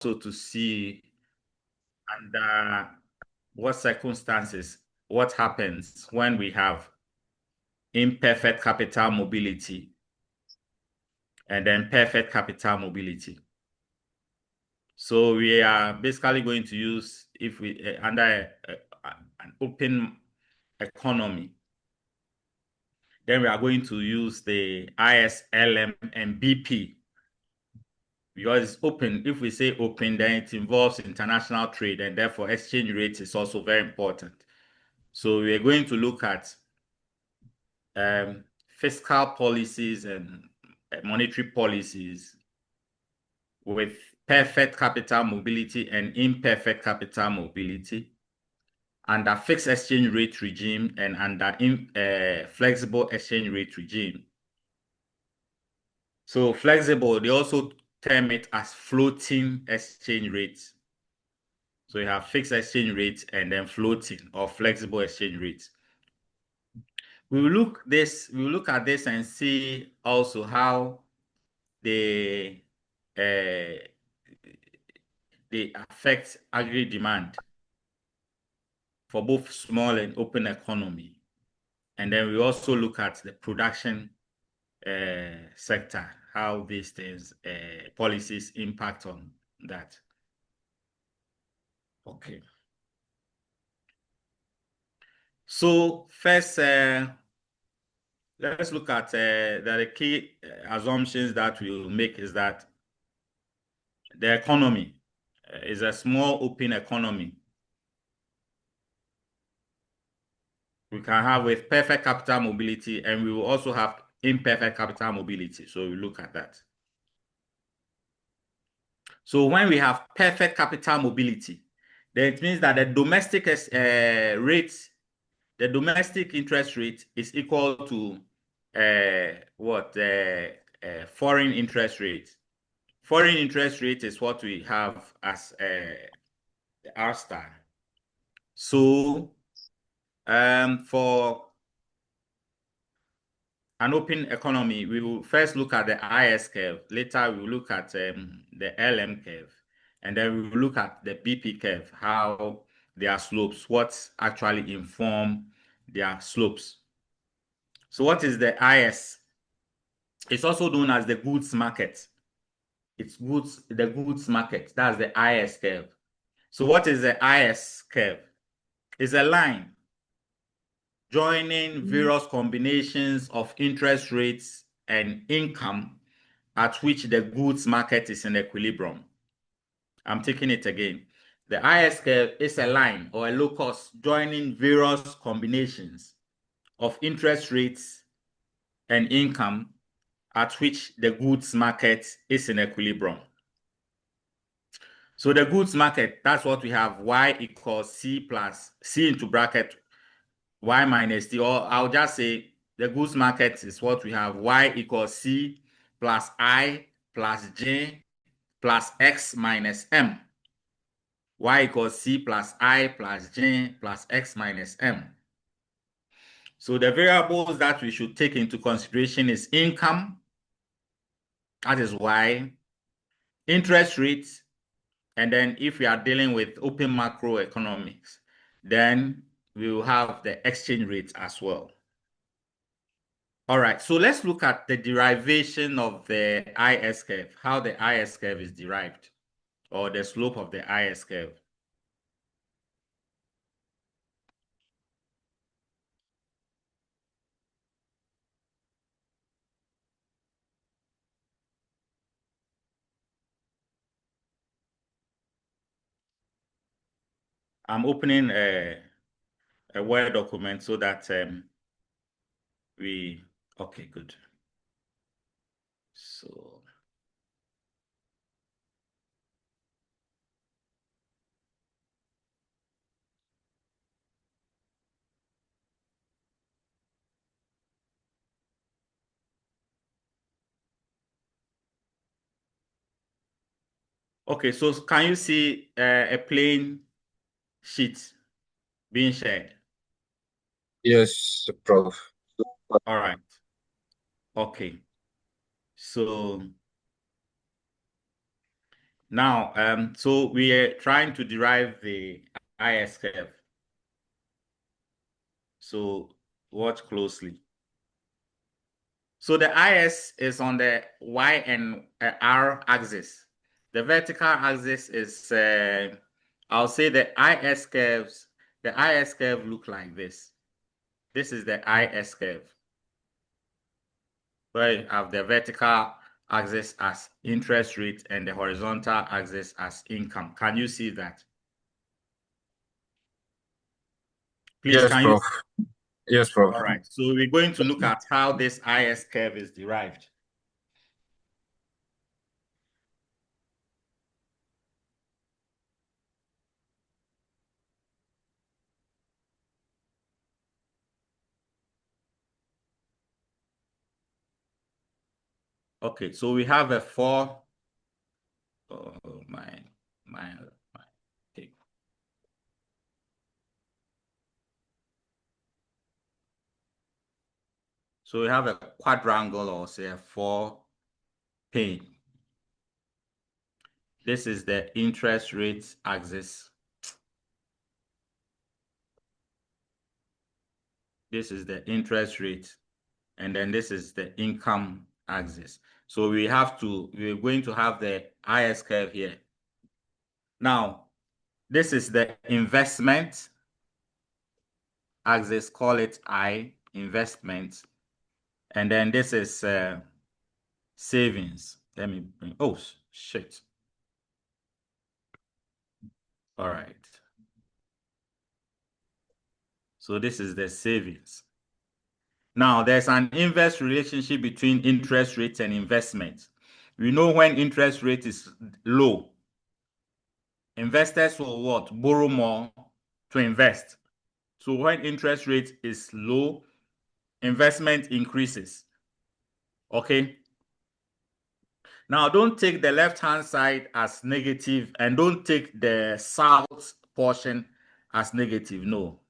to see under what circumstances, what happens when we have imperfect capital mobility and then perfect capital mobility. So we are basically going to use, if we under an open economy, then we are going to use the ISLM and BP because it's open. If we say open, then it involves international trade and therefore exchange rate is also very important. So we are going to look at fiscal policies and monetary policies with perfect capital mobility and imperfect capital mobility under fixed exchange rate regime and under flexible exchange rate regime. So flexible, they also term it as floating exchange rates. So you have fixed exchange rates and then floating or flexible exchange rates. We will look at this and see also how they affect aggregate demand for both small and open economy. And then we also look at the production sector, how these things, policies impact on that. Okay. So first, let's look at the key assumptions that we will make is that the economy is a small open economy. We can have with perfect capital mobility, and we will also have imperfect capital mobility. So we look at that. So when we have perfect capital mobility, then it means that the domestic rate, the domestic interest rate is equal to foreign interest rate. Foreign interest rate is what we have as the R star. So for an open economy, we will first look at the IS curve. Later, we will look at the LM curve. And then we will look at the BP curve, how their slopes, what actually inform their slopes. So what is the IS? It's also known as the goods market. It's the goods market. That's the IS curve. So what is the IS curve? It's a line joining various combinations of interest rates and income at which the goods market is in equilibrium. I'm taking it again. The IS curve is a line or a locus joining various combinations of interest rates and income at which the goods market is in equilibrium. So the goods market, that's what we have, y equals c plus c into bracket y minus d, or I'll just say the goods market is what we have, y equals c plus I plus j plus x minus m. Y equals c plus I plus j plus x minus m. So the variables that we should take into consideration is income, that is y, interest rates, and then if we are dealing with open macroeconomics, then we will have the exchange rate as well. All right, so let's look at the derivation of the IS curve, how the IS curve is derived, or the slope of the IS curve. I'm opening a Word document so that okay, good. So, okay, so can you see a plain sheet being shared? Yes, Prof. All right. Okay. So Now, so we are trying to derive the IS curve. So watch closely. So the IS is on the Y and R axis. The vertical axis is, I'll say the IS curves. The IS curve look like this. This is the IS curve, where you have the vertical axis as interest rate and the horizontal axis as income. Can you see that? Please, Yes, can you? Prof. Yes, Prof. All right. So we're going to look at how this IS curve is derived. Okay, so we have a four. Oh my. Okay. So we have a quadrangle, or say a four pane. This is the interest rate axis. This is the interest rate, and then this is the income axis. So we're going to have the IS curve here. Now, this is the investment axis, call it I, investment. And then this is savings. Let me bring, oh, shit. All right. So this is the savings. Now, there's an inverse relationship between interest rates and investment. We know when interest rate is low, investors will what? Borrow more to invest. So when interest rate is low, investment increases. Okay. Now, don't take the left-hand side as negative and don't take the south portion as negative. No.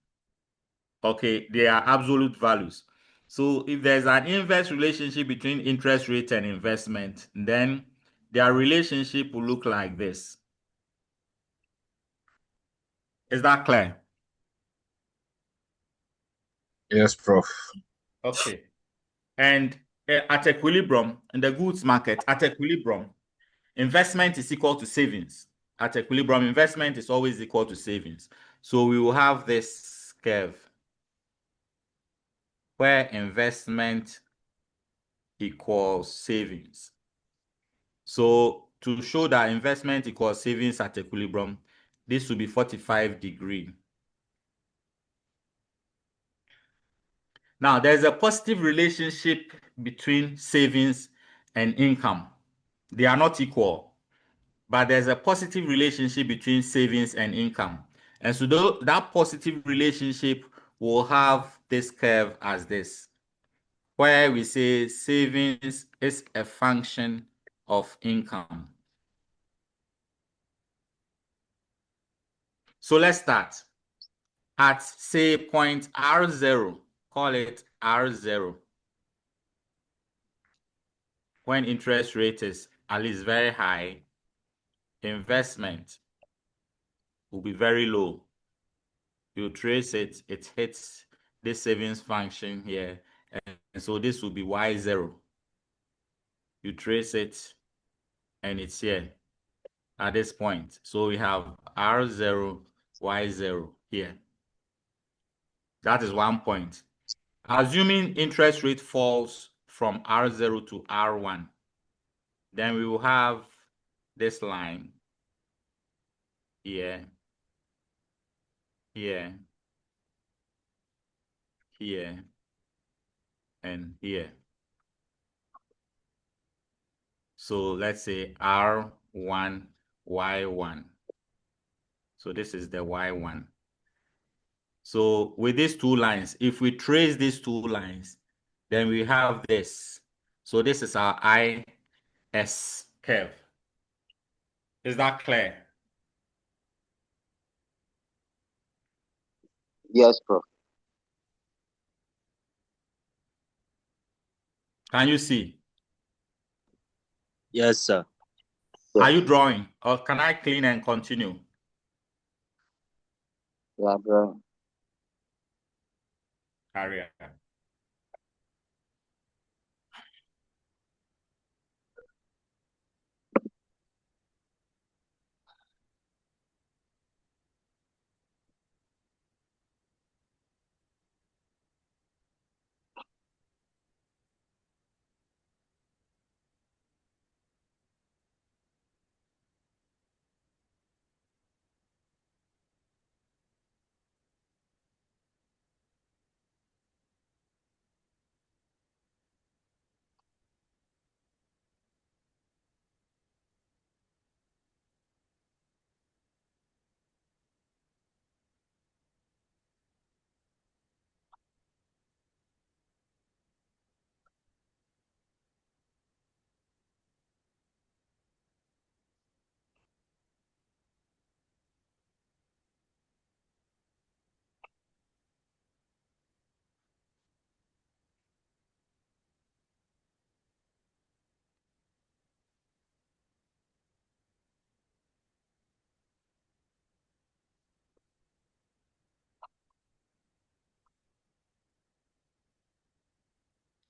Okay, they are absolute values. So if there's an inverse relationship between interest rate and investment, then their relationship will look like this. Is that clear? Yes, Prof. Okay. And at equilibrium, in the goods market, at equilibrium, investment is equal to savings. At equilibrium, investment is always equal to savings. So we will have this curve where investment equals savings. So to show that investment equals savings at equilibrium, this will be 45 degrees. Now, there's a positive relationship between savings and income. They are not equal, but there's a positive relationship between savings and income. And so that positive relationship will have this curve as this, where we say savings is a function of income. So let's start. At, say, point R0, call it R0, when interest rate is at least very high, investment will be very low. You trace it, it hits this savings function here, and so this will be Y0. You trace it, and it's here at this point. So we have R0, Y0 here. That is 1 point. Assuming interest rate falls from R0 to R1, then we will have this line here, here, here, and here. So let's say R1, Y1. So this is the Y1. So with these two lines, if we trace these two lines, then we have this. So this is our IS curve. Is that clear? Yes, Prof. Can you see? Yes, sir. Are you drawing, or can I clean and continue? Yeah, drawing. Carry on.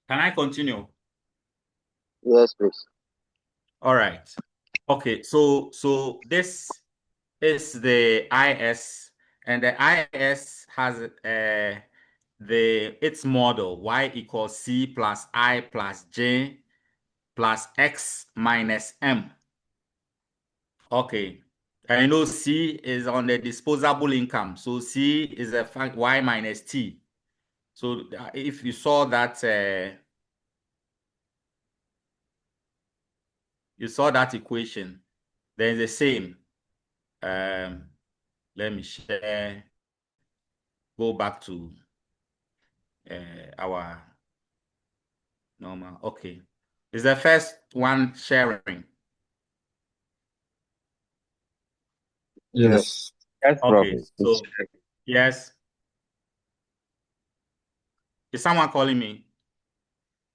Can I continue? Yes, please. All right. Okay, so this is the IS, and the IS has its model y equals c plus I plus j plus x minus m. Okay, and you know C is on the disposable income, so C is a fact y minus t. So if you saw that equation, then it's the same. Let me share. Go back to our normal. Okay, is the first one sharing? Yes. Yes, Prof. Okay, so yes. Is someone calling me?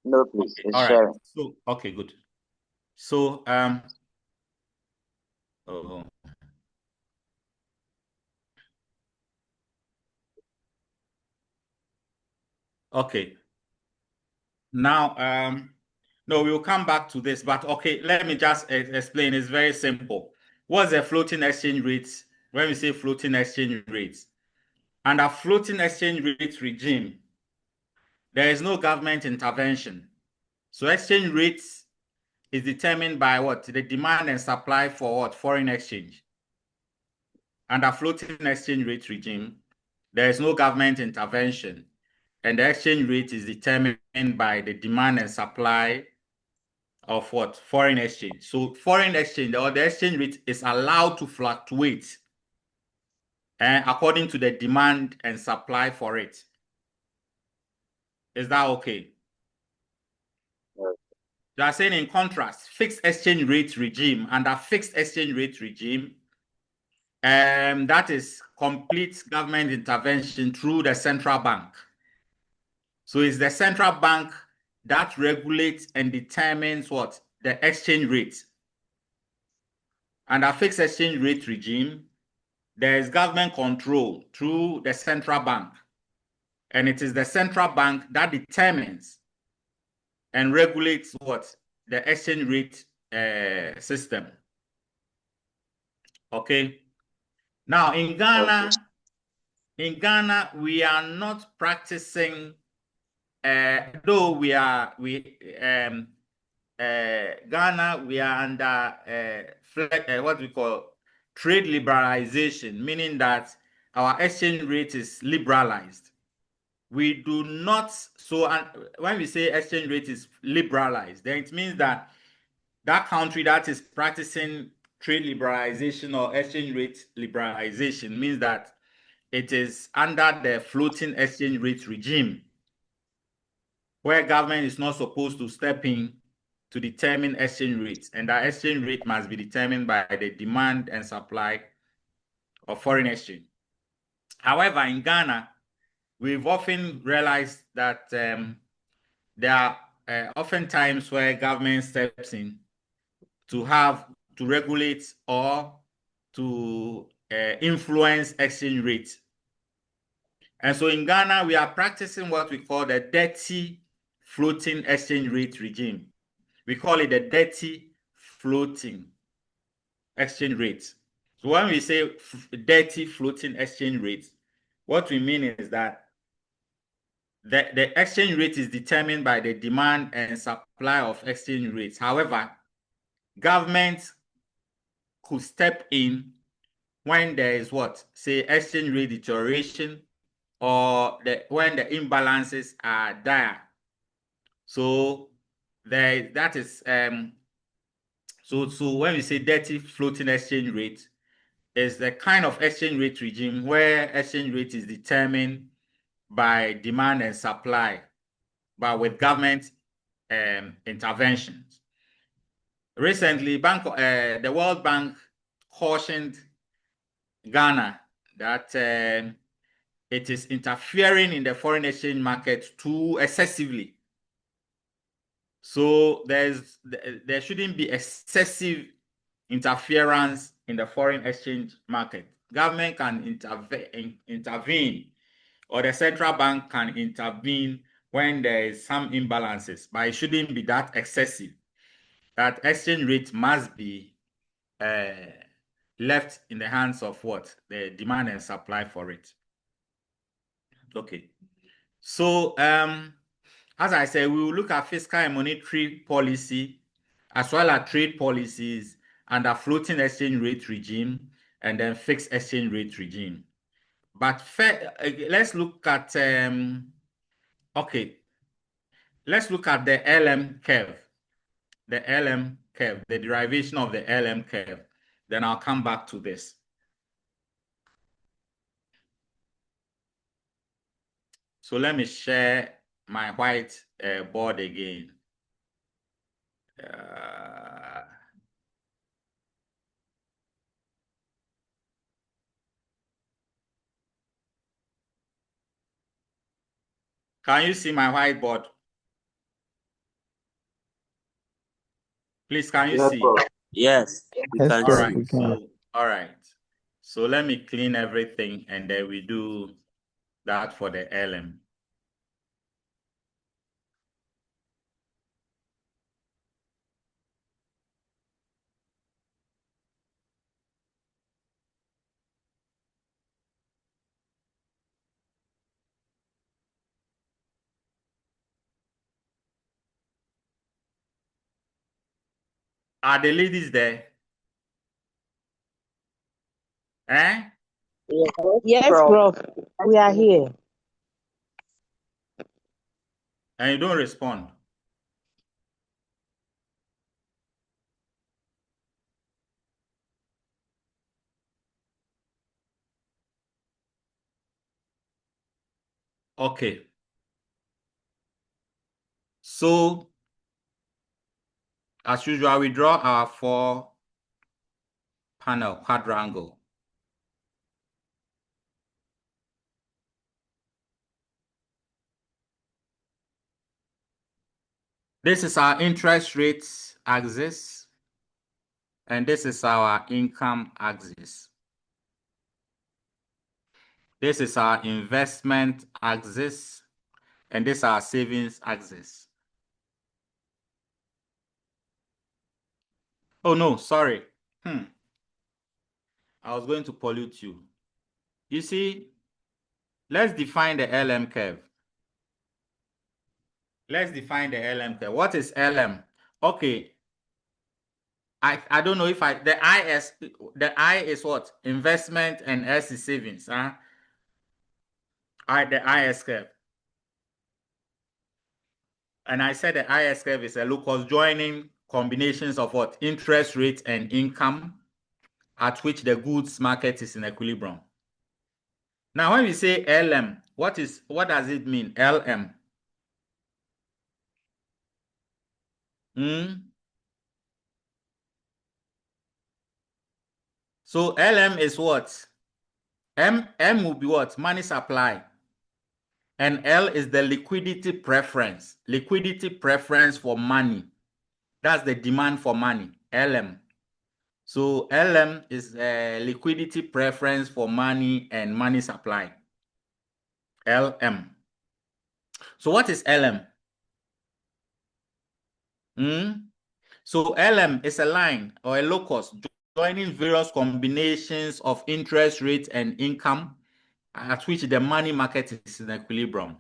No, please. Okay, It's all right. sharing. So okay, good. So oh, okay. Now no, we'll come back to this, but okay, let me just explain. It's very simple. What's the floating exchange rate? When we say floating exchange rates, under floating exchange rate regime, there is no government intervention. So exchange rates is determined by what? The demand and supply for what? Foreign exchange. Under floating exchange rate regime, there is no government intervention, and the exchange rate is determined by the demand and supply of what? Foreign exchange. So foreign exchange, or the exchange rate, is allowed to fluctuate according to the demand and supply for it. Is that okay? Yes. They are saying, in contrast, fixed exchange rate regime, under fixed exchange rate regime, that is complete government intervention through the central bank. So it's the central bank that regulates and determines what? The exchange rate. Under fixed exchange rate regime, there is government control through the central bank. And it is the central bank that determines and regulates what? The exchange rate system. Okay. Now in Ghana, we are not practicing, though Ghana, we are under what we call trade liberalization, meaning that our exchange rate is liberalized. We do not, so when we say exchange rate is liberalized, then it means that that country that is practicing trade liberalization or exchange rate liberalization means that it is under the floating exchange rate regime, where government is not supposed to step in to determine exchange rates, and that exchange rate must be determined by the demand and supply of foreign exchange. However, in Ghana, we've often realized that there are often times where government steps in to have to regulate or to influence exchange rate. And so in Ghana, we are practicing what we call the dirty floating exchange rate regime. We call it the dirty floating exchange rate. So when we say dirty floating exchange rate, what we mean is that the exchange rate is determined by the demand and supply of exchange rates. However, governments could step in when there is what? Say exchange rate deterioration or when the imbalances are dire. So that is so when we say dirty floating exchange rate, is the kind of exchange rate regime where exchange rate is determined by demand and supply, but with government interventions. Recently, the World Bank cautioned Ghana that it is interfering in the foreign exchange market too excessively. So there shouldn't be excessive interference in the foreign exchange market. Government can intervene, or the central bank can intervene when there is some imbalances, but it shouldn't be that excessive. That exchange rate must be left in the hands of what? The demand and supply for it. Okay. So as I said, we will look at fiscal and monetary policy as well as trade policies under floating exchange rate regime and then fixed exchange rate regime. But let's look at let's look at the LM curve. The LM curve, the derivation of the LM curve. Then I'll come back to this. So let me share my white board again. Can you see my whiteboard? Please, can you see? Prof. Yes, we Yes, can Prof, see. we can. So, all right. So let me clean everything and then we do that for the LM. Are the ladies there? Eh? Yes, Prof. We are here. And you don't respond. Okay. So, as usual, we draw our 4-panel quadrangle. This is our interest rates axis, and this is our income axis. This is our investment axis, and this is our savings axis. Oh, no, sorry. I was going to pollute you. You see, let's define the LM curve. Let's define the LM curve. What is LM? Okay. I don't know if the I is what? Investment and S is savings. The IS curve. And I said the IS curve is a locus joining combinations of what? Interest rate and income at which the goods market is in equilibrium. Now, when we say LM, what does it mean? LM. So LM is what? M will be what? Money supply. And L is the liquidity preference. Liquidity preference for money. That's the demand for money, LM. So LM is liquidity preference for money and money supply. LM. So what is LM? So LM is a line or a locus joining various combinations of interest rate and income at which the money market is in equilibrium.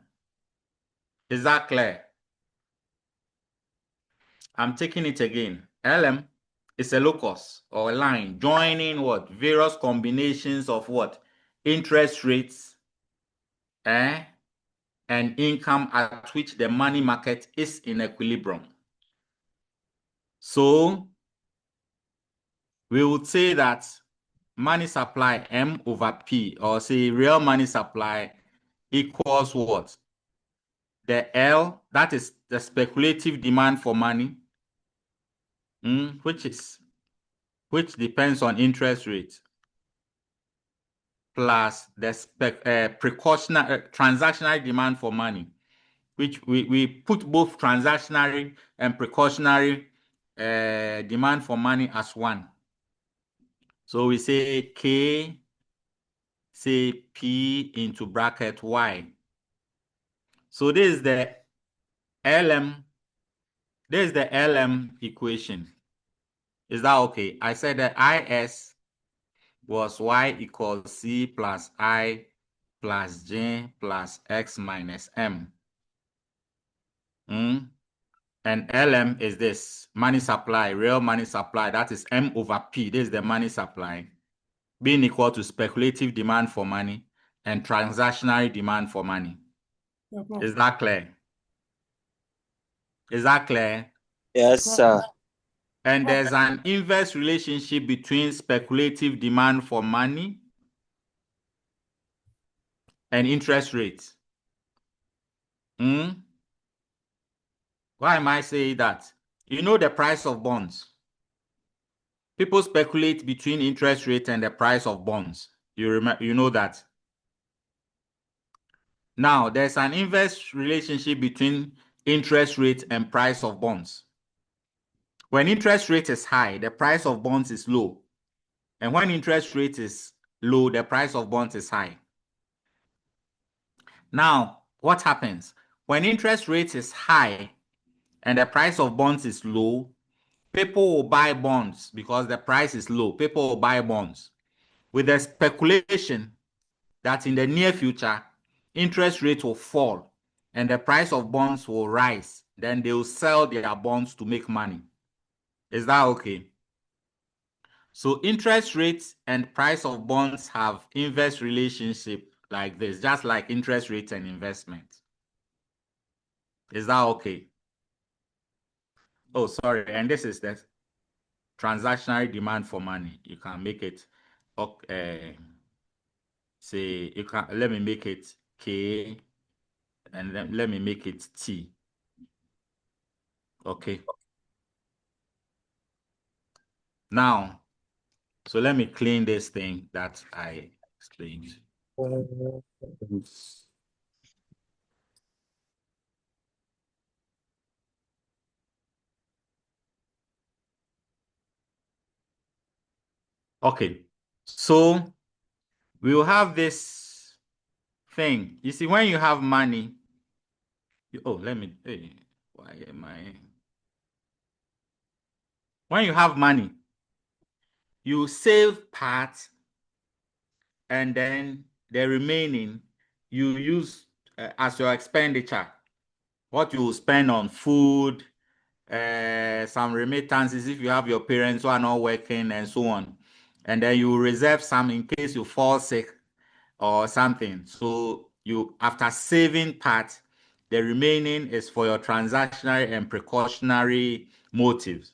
Is that clear? I'm taking it again. LM is a locus or a line joining what? Various combinations of what? Interest rates and income at which the money market is in equilibrium. So we would say that money supply M over P, or say real money supply, equals what? The L, that is the speculative demand for money, which depends on interest rate, plus the precautionary transactional demand for money, which we put both transactional and precautionary demand for money as one. So we say K, say P into bracket Y. So this is the LM. This is the LM equation. Is that okay? I said that IS was Y equals C plus I plus J plus X minus M. And LM is this, money supply, real money supply. That is M over P. This is the money supply being equal to speculative demand for money and transactional demand for money. Is that clear? Is that clear? Yes, sir. And there's an inverse relationship between speculative demand for money and interest rates. Why am I saying that? You know the price of bonds. People speculate between interest rate and the price of bonds. You know that. Now, there's an inverse relationship between interest rate and price of bonds. When interest rate is high, the price of bonds is low. And when interest rate is low, the price of bonds is high. Now, what happens? When interest rate is high and the price of bonds is low, people will buy bonds because the price is low. People will buy bonds with the speculation that in the near future, interest rates will fall and the price of bonds will rise. Then they will sell their bonds to make money. Is that okay? So interest rates and price of bonds have inverse relationship like this, just like interest rates and investment. Is that okay? Oh, sorry. And this is the transactional demand for money. You can make it, say, you can, let me make it K, and then let me make it T. Okay. Now, so let me clean this thing that I explained. Okay, so we will have this thing. You see, when you have money, why am I? When you have money, you save part and then the remaining you use as your expenditure. What you spend on food, some remittances if you have your parents who are not working and so on. And then you reserve some in case you fall sick or something. So you, after saving part, the remaining is for your transactional and precautionary motives.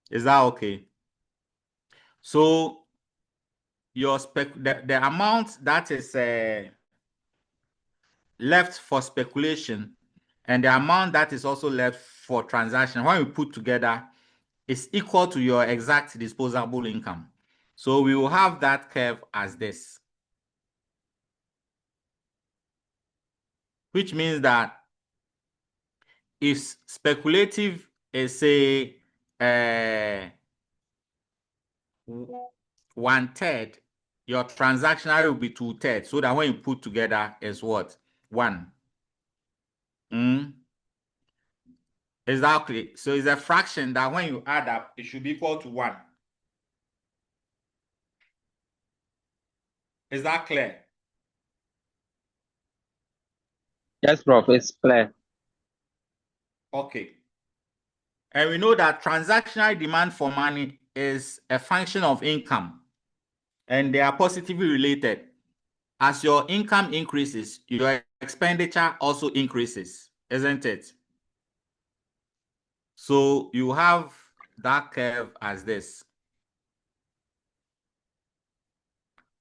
Is that okay? So your the amount that is left for speculation and the amount that is also left for transaction, when we put together, is equal to your exact disposable income. So we will have that curve as this, which means that if speculative is say 1/3, your transactional will be 2/3. So that when you put together is what? 1. Exactly. So it's a fraction that when you add up, it should be equal to 1. Is that clear? Yes, Prof. It's clear. Okay. And we know that transactional demand for money is a function of income, and they are positively related. As your income increases, your expenditure also increases, isn't it? So you have that curve as this,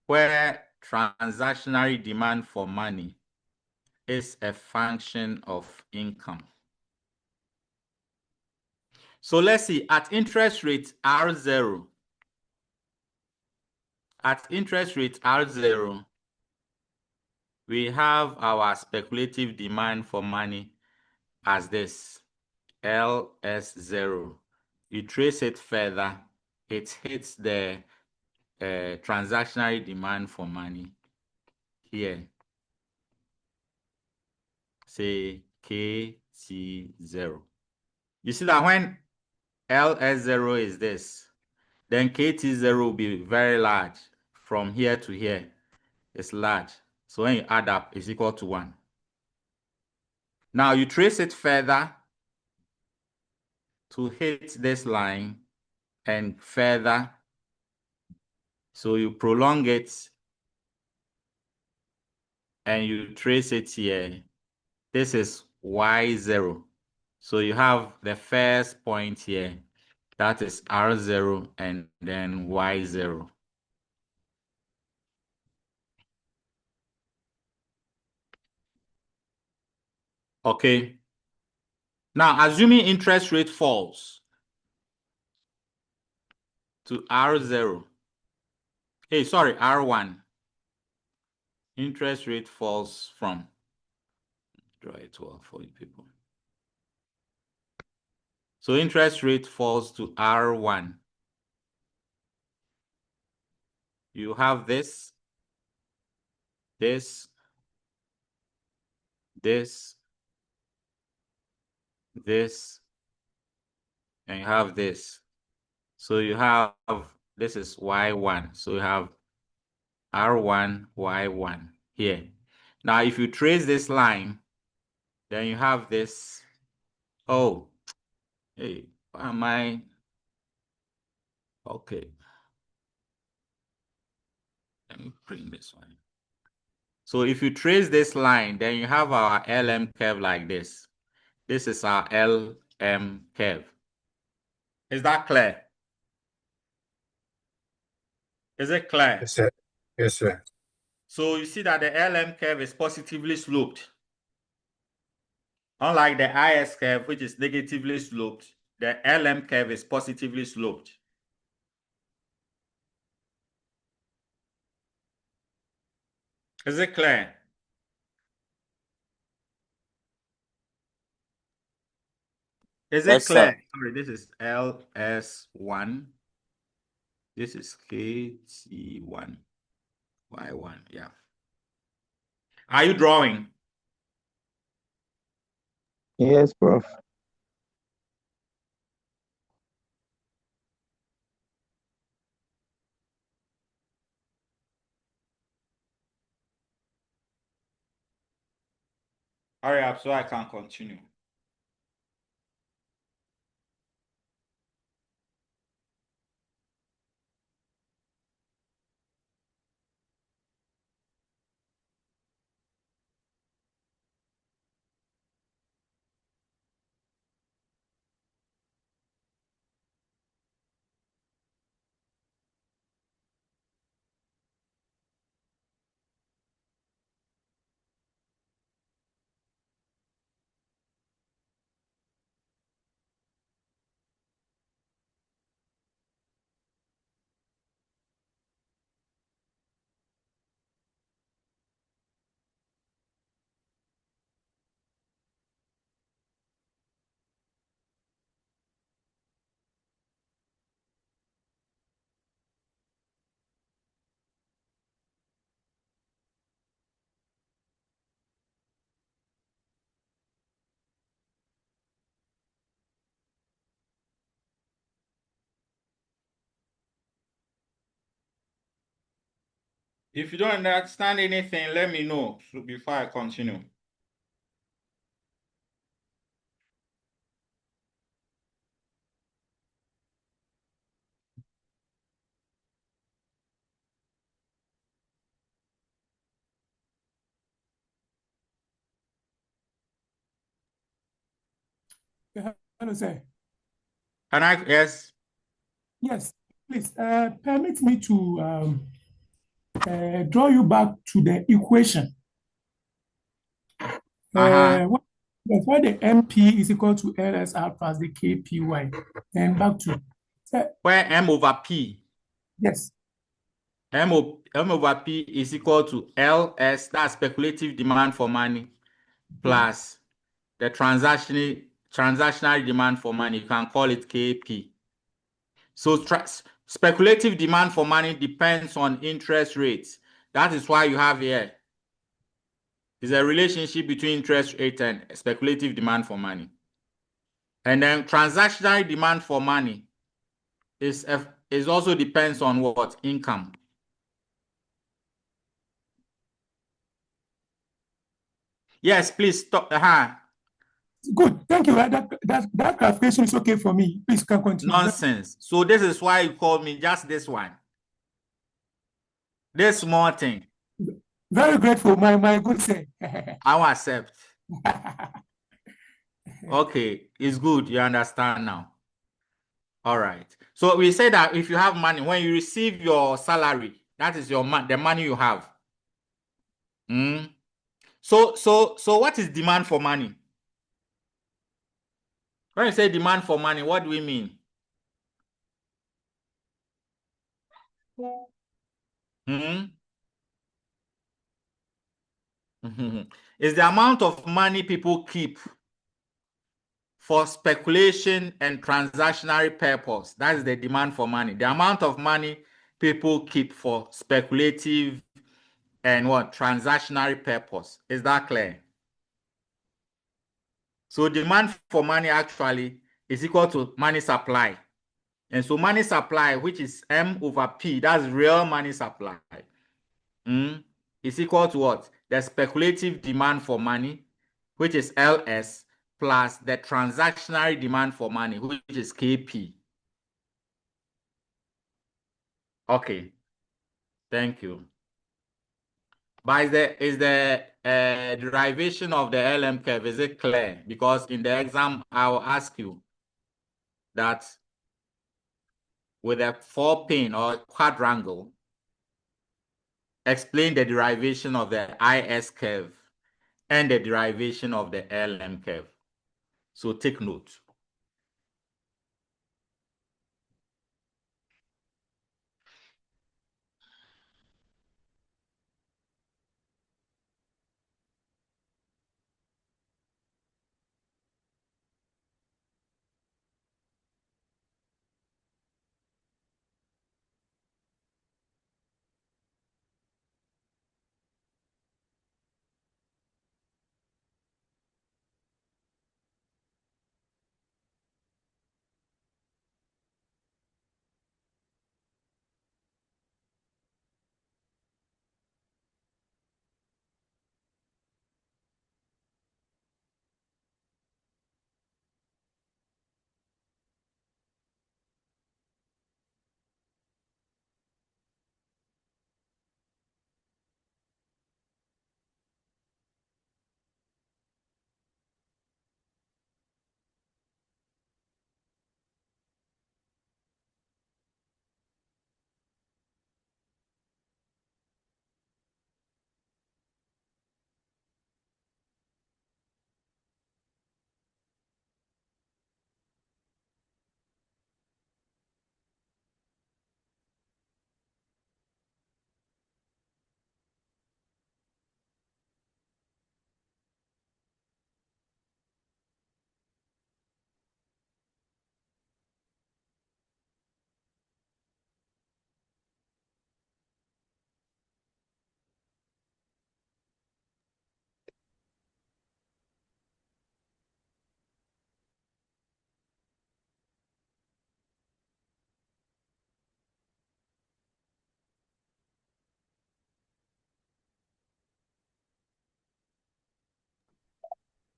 where transactional demand for money is a function of income. So let's see, at interest rate R0, we have our speculative demand for money as this, LS0. You trace it further, it hits the transactional demand for money here. Say KT0. You see that when LS0 is this, then KT0 will be very large. From here to here, it's large. So when you add up, it's equal to 1. Now you trace it further to hit this line and further. So you prolong it and you trace it here. This is Y0. So you have the first point here. That is R0 and then Y0. Okay. Now, assuming interest rate falls to R0. Hey, sorry, R1. Interest rate falls from, draw it well for you people. So interest rate falls to R1. You have this, this, and you have this. So you have, this is Y1. So you have R1, Y1 here. Now, if you trace this line, then you have this. Oh, hey, why am I? Okay. Let me bring this one. So if you trace this line, then you have our LM curve like this. This is our LM curve. Is that clear? Is it clear? Yes, sir. Yes, sir. So you see that the LM curve is positively sloped. Unlike the IS curve, which is negatively sloped, the LM curve is positively sloped. Is it clear? Is it Yes, clear? sir. Sorry, this is LS1. This is KT1. Y1, yeah. Are you drawing? Yes, Prof. Hurry up so I can continue. If you don't understand anything, let me know before I continue. Hello, sir. Can I? Yes. Yes, please permit me to draw you back to the equation. Where the MP is equal to LSR plus the KPY. Then back to Where M over P. Yes. M over P is equal to LS, that's speculative demand for money, plus the transactional demand for money. You can call it KP. So speculative demand for money depends on interest rates. That is why you have here is a relationship between interest rate and speculative demand for money. And then transactional demand for money is also depends on what? Income. Yes, please stop. Good. Thank you. That clarification is okay for me. Please can continue. Nonsense. So this is why you called me just this one. This small thing. Very grateful, my good sir. I will accept. Okay, it's good. You understand now. All right. So we say that if you have money, when you receive your salary, that is the money you have. So what is demand for money? When you say demand for money, what do we mean? It's the amount of money people keep for speculation and transactional purpose. That is the demand for money. The amount of money people keep for speculative and what? Transactional purpose. Is that clear? So demand for money actually is equal to money supply. And so money supply, which is M over P, that's real money supply, is equal to what? The speculative demand for money, which is LS, plus the transactional demand for money, which is KP. Okay, thank you. But is the derivation of the LM curve, is it clear? Because in the exam, I will ask you that with a 4-pin or quadrangle, explain the derivation of the IS curve and the derivation of the LM curve. So take note.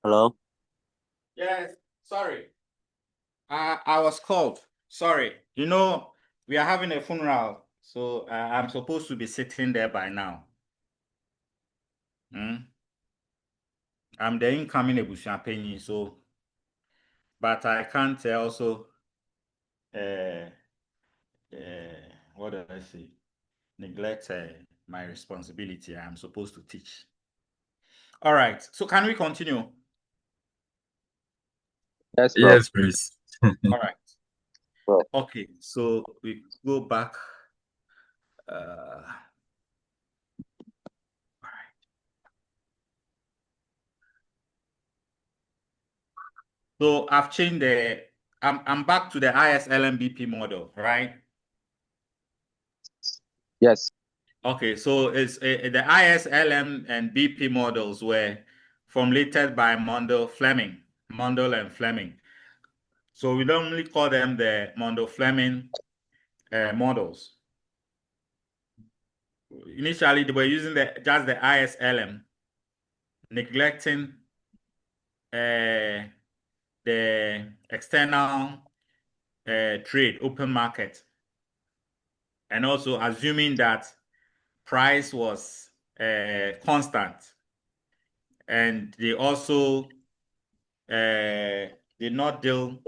Hello? Yes, sorry. I was called. Sorry. You know, we are having a funeral, so I'm supposed to be sitting there by now. I'm the incoming Ebusiapenyi, so, but I can't also, what do I say, neglect my responsibility. I'm supposed to teach. All right, so can we continue? Yes, Prof. Yes, please. All right. Prof. Okay, so we go back. So I've changed I'm back to the ISLMBP model, right? Yes. Okay, so it's the ISLM and BP models were formulated by Mundell and Fleming. So we normally call them the Mundell-Fleming models. Initially, they were using just the ISLM, neglecting the external trade, open market, and also assuming that price was constant. And they also did not deal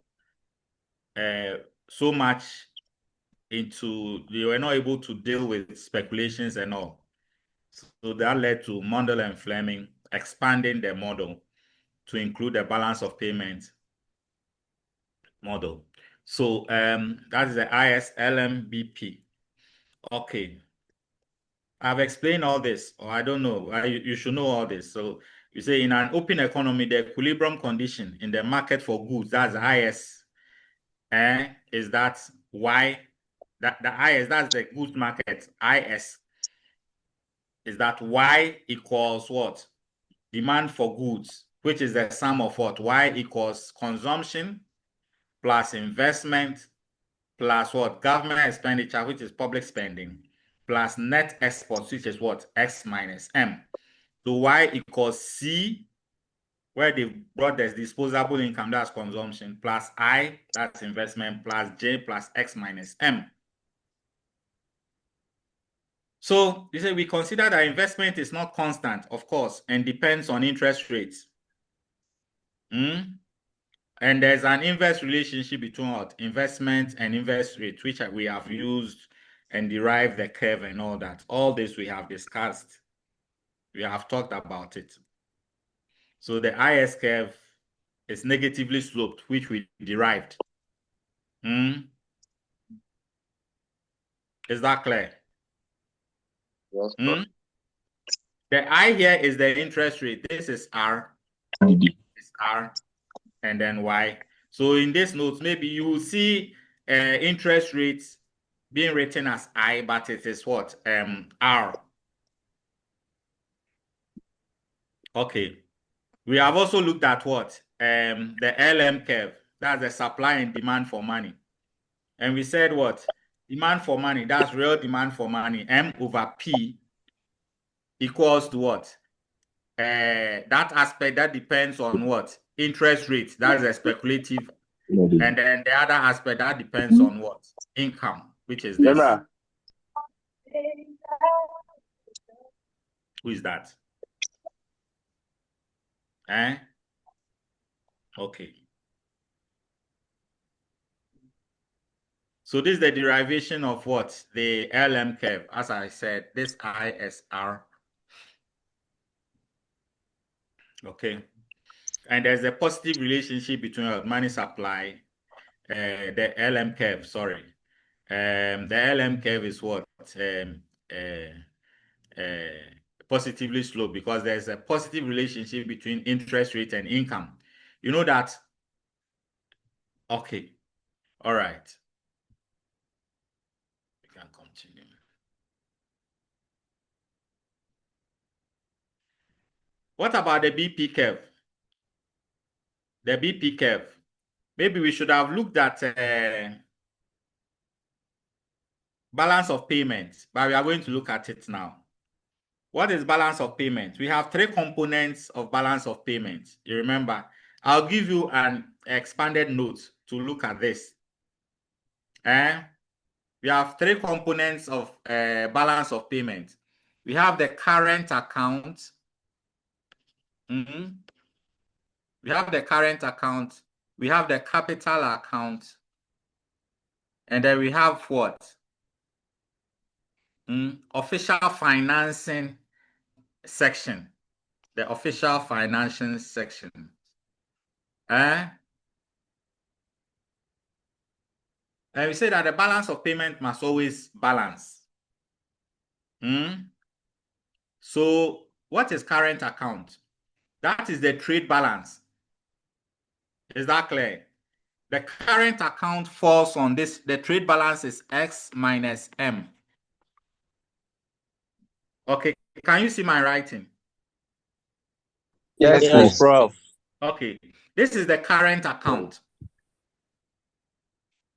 so much they were not able to deal with speculations and all. So that led to Mundell and Fleming expanding the model to include the balance of payment model. So that is the ISLMBP. Okay. I've explained all this, or I don't know. You should know all this. So you say in an open economy, the equilibrium condition in the market for goods, that's IS, is that Y, that the IS, that's the goods market, IS, is that Y equals what? Demand for goods, which is the sum of what? Y equals consumption plus investment plus what? Government expenditure, which is public spending, plus net exports, which is what? X minus M. So Y equals C, where they brought this disposable income, that's consumption, plus I, that's investment, plus J plus X minus M. So you say we consider that investment is not constant, of course, and depends on interest rates. And there's an inverse relationship between what? Investment and interest rate, which we have used and derived the curve and all that. All this we have discussed. We have talked about it. So the IS curve is negatively sloped, which we derived. Is that clear? Yes, Prof. The I here is the interest rate. This is R. It's R and then Y. So in this note, maybe you will see interest rates being written as I, but it is what? R. Okay. We have also looked at what? The LM curve. That's the supply and demand for money. And we said what? Demand for money, that's real demand for money. M over P equals to what? That aspect that depends on what? Interest rates. That's a speculative. And then the other aspect that depends on what? Income, which is this. Who is that? Okay. So this is the derivation of what? The LM curve. As I said, this ISR. Okay. And there's a positive relationship between money supply, the LM curve, sorry. The LM curve is what? Positively sloped because there's a positive relationship between interest rate and income. You know that? Okay. All right. We can continue. What about the BP curve? The BP curve. Maybe we should have looked at balance of payments, but we are going to look at it now. What is balance of payment? We have three components of balance of payment. You remember? I'll give you an expanded note to look at this. We have three components of balance of payment. We have the current account. We have the current account. We have the capital account. And then we have what? Official financing section. The official financing section. And we say that the balance of payment must always balance. So what is current account? That is the trade balance. Is that clear? The current account falls on this. The trade balance is X minus M. Okay, can you see my writing? Yes, Prof. Okay, this is the current account.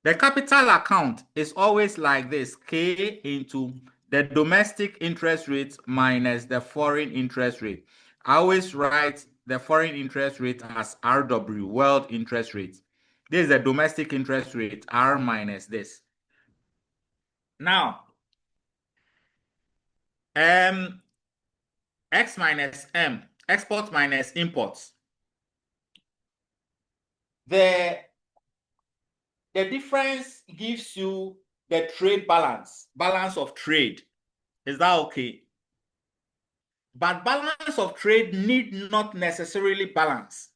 The capital account is always like this, K into the domestic interest rate minus the foreign interest rate. I always write the foreign interest rate as RW, world interest rate. This is the domestic interest rate, R minus this. Now, X minus M, exports minus imports. The difference gives you the trade balance of trade. Is that okay? But balance of trade need not necessarily balance.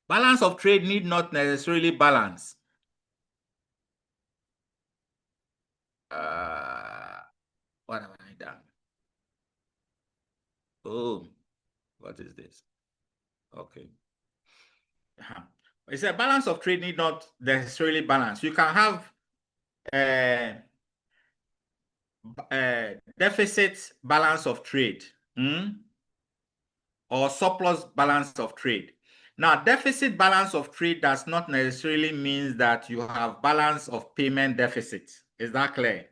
Balance of trade need not necessarily balance. What have I done? Oh, what is this? Okay. It's a balance of trade need not necessarily balance. You can have deficit balance of trade or surplus balance of trade. Now, deficit balance of trade does not necessarily mean that you have balance of payment deficit. Is that clear?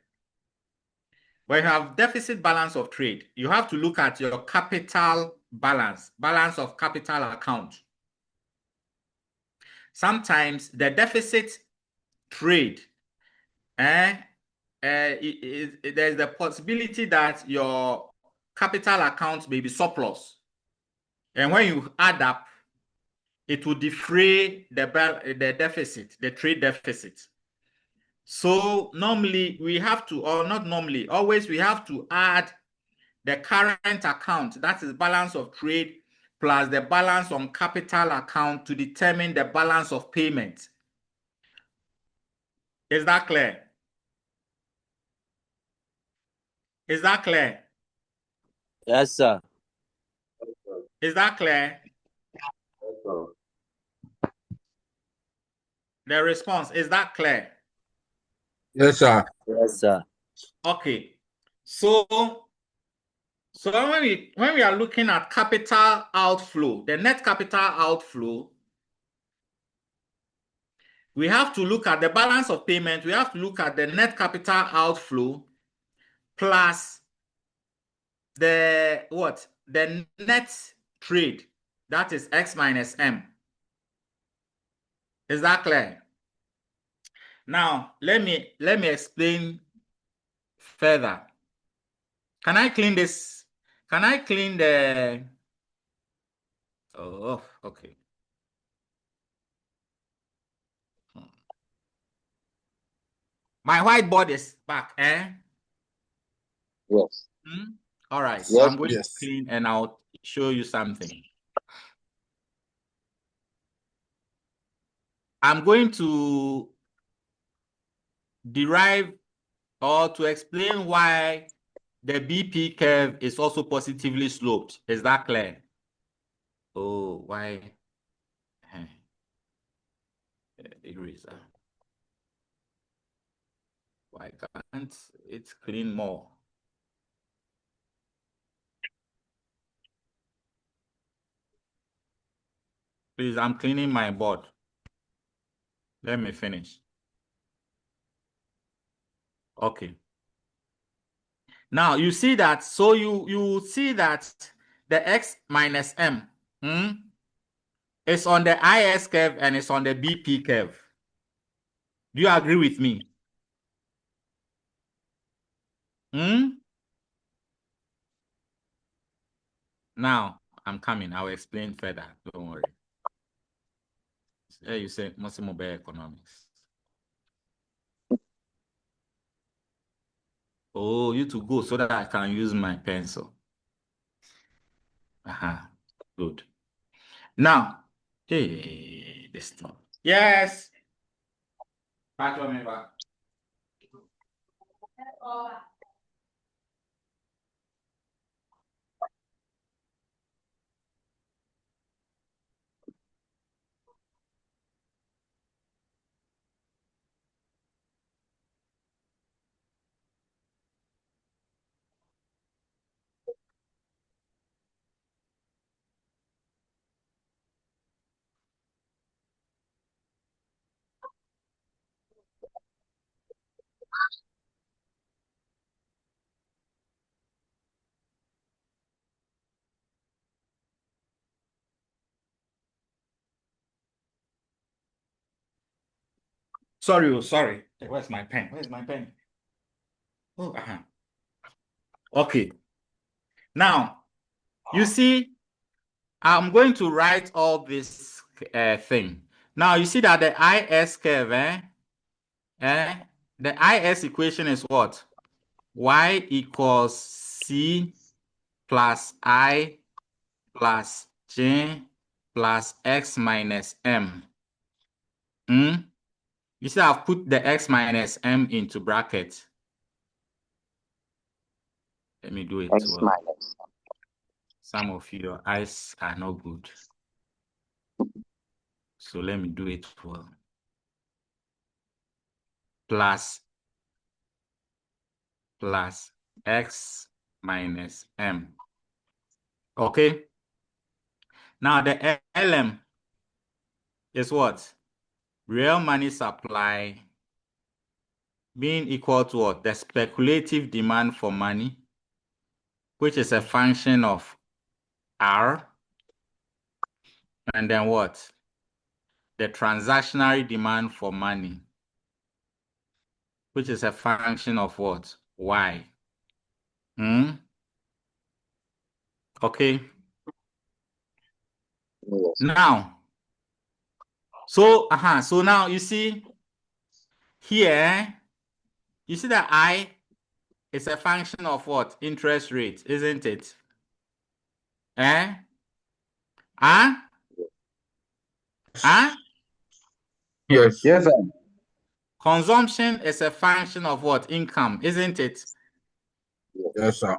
When you have deficit balance of trade, you have to look at your capital balance of capital account. Sometimes the deficit trade, there's the possibility that your capital account may be surplus. And when you add up, it will defray the deficit, the trade deficit. So normally we have to, or not normally, always we have to add the current account, that is balance of trade, plus the balance on capital account to determine the balance of payment. Is that clear? Is that clear? Yes, sir. Is that clear? The response, is that clear? Yes, sir. Yes, sir. Okay. So when we are looking at capital outflow, the net capital outflow, we have to look at the balance of payment. We have to look at the net capital outflow plus the what? The net trade. That is X minus M. Is that clear? Now, let me explain further. Can I clean this? Can I clean the... Oh, okay. My whiteboard is back, eh? Yes. All right. Yes. I'm going to clean and I'll show you something. I'm going to derive or to explain why the BP curve is also positively sloped. Is that clear? Oh, why? Eraser. Why can't it clean more? Please, I'm cleaning my board. Let me finish. Okay. Now you see that, so you see that the x minus m is on the IS curve and it's on the BP curve. Do you agree with me? Now I'm coming. I'll explain further. Don't worry. Hey, you say Macroeconomics. Oh, you to go so that I can use my pencil. Good. Now, hey, this thing. Yes. Sorry. Where's my pen? Oh, Okay. Now, you see, I'm going to write all this thing. Now, you see that the IS curve, the IS equation is what? Y equals C plus I plus J plus X minus M. You see, I've put the X minus M into bracket. Let me do it X well. minus. Some of your eyes are not good. So let me do it well. Plus X minus M. Okay. Now the LM is what? Real money supply being equal to what? The speculative demand for money, which is a function of R. And then what? The transactionary demand for money, which is a function of what? Y. Okay. Yes. Now, so now you see here, you see that I is a function of what? Interest rate, isn't it? Yes. Yes, sir. Consumption is a function of what? Income, isn't it? Yes, sir.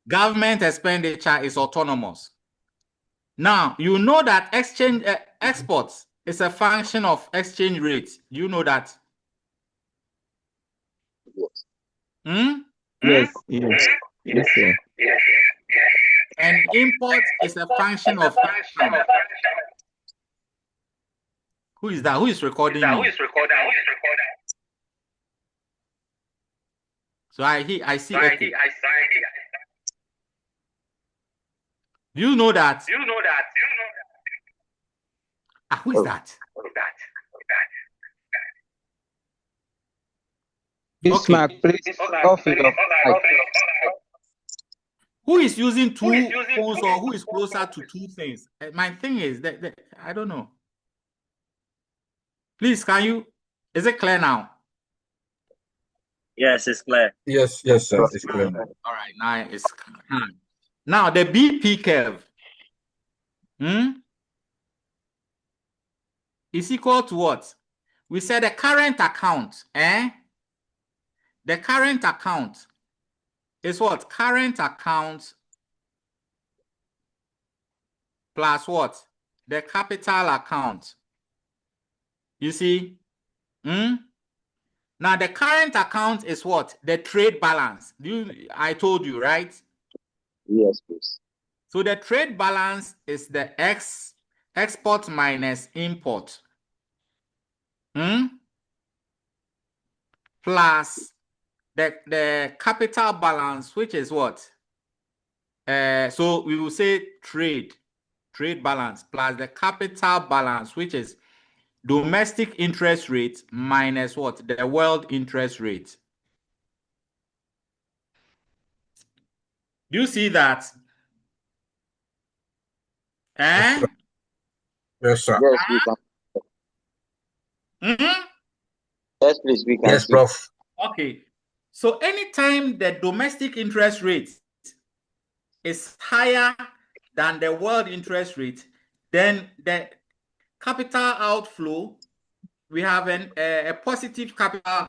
Government expenditure is autonomous. Now, you know that exchange exports is a function of exchange rate. You know that? Yes. Yes, sir. And import is a function of income. Who is that? Who is recording me? So I see echo. Do you know that? Who is that? Bismarck, please off your mic. Who is using two phones or who is closer to two things? My thing is that I don't know. Please, is it clear now? Yes, it's clear. Yes, sir. It's clear. All right, now it's now the BP curve is equal to what? We said the current account, The current account is what? Current account plus what? The capital account. You see? Now the current account is what? The trade balance. I told you, right? Yes, please. So the trade balance is the export minus import. Plus the capital balance, which is what? So we will say trade balance plus the capital balance, which is domestic interest rate minus what? The world interest rate. Do you see that? Eh? Yes, sir. Yes, we can. Mm-hmm. Yes, please, we can Yes, see. Prof. Okay. So anytime the domestic interest rate is higher than the world interest rate, then the capital outflow, we have a positive capital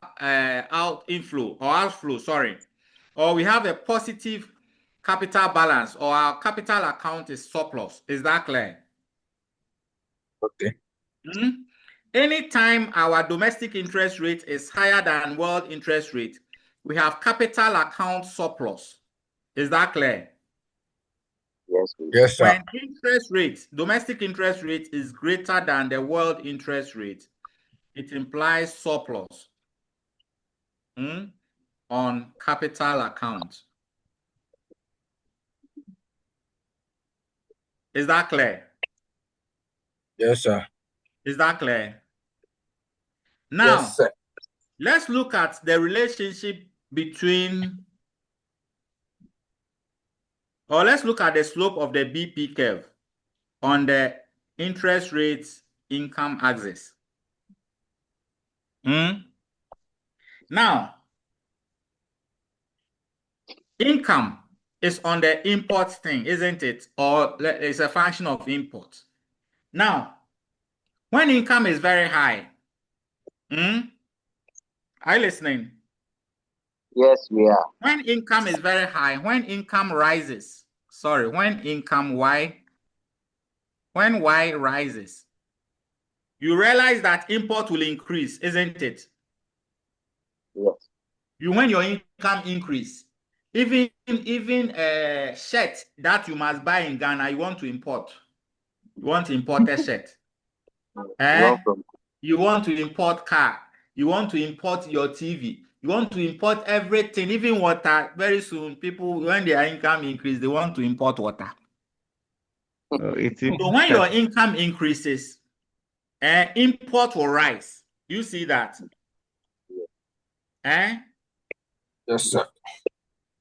outflow, sorry. Or we have a positive capital balance, or our capital account is surplus. Is that clear? Okay. Anytime our domestic interest rate is higher than world interest rate, we have capital account surplus. Is that clear? Yes, please. Yes, sir. When interest rate, domestic interest rate is greater than the world interest rate, it implies surplus on capital account. Is that clear? Yes, sir. Is that clear? Now, Yes, sir. let's look at the relationship between, or let's look at the slope of the BP curve on the interest rate income axis. Now, income is on the import thing, isn't it? Or it's a function of import. Now, when income is very high, are you listening? Yes, we are. When income is very high, when income rises, when Y rises, you realize that import will increase, isn't it? Yes. When your income increase, even a shirt that you must buy in Ghana, you want to import. You want to import a shirt. You want to import car. You want to import your TV. You want to import everything, even water. Very soon, people, when their income increase, they want to import water. So when your income increases, import will rise. You see that? Yes, sir.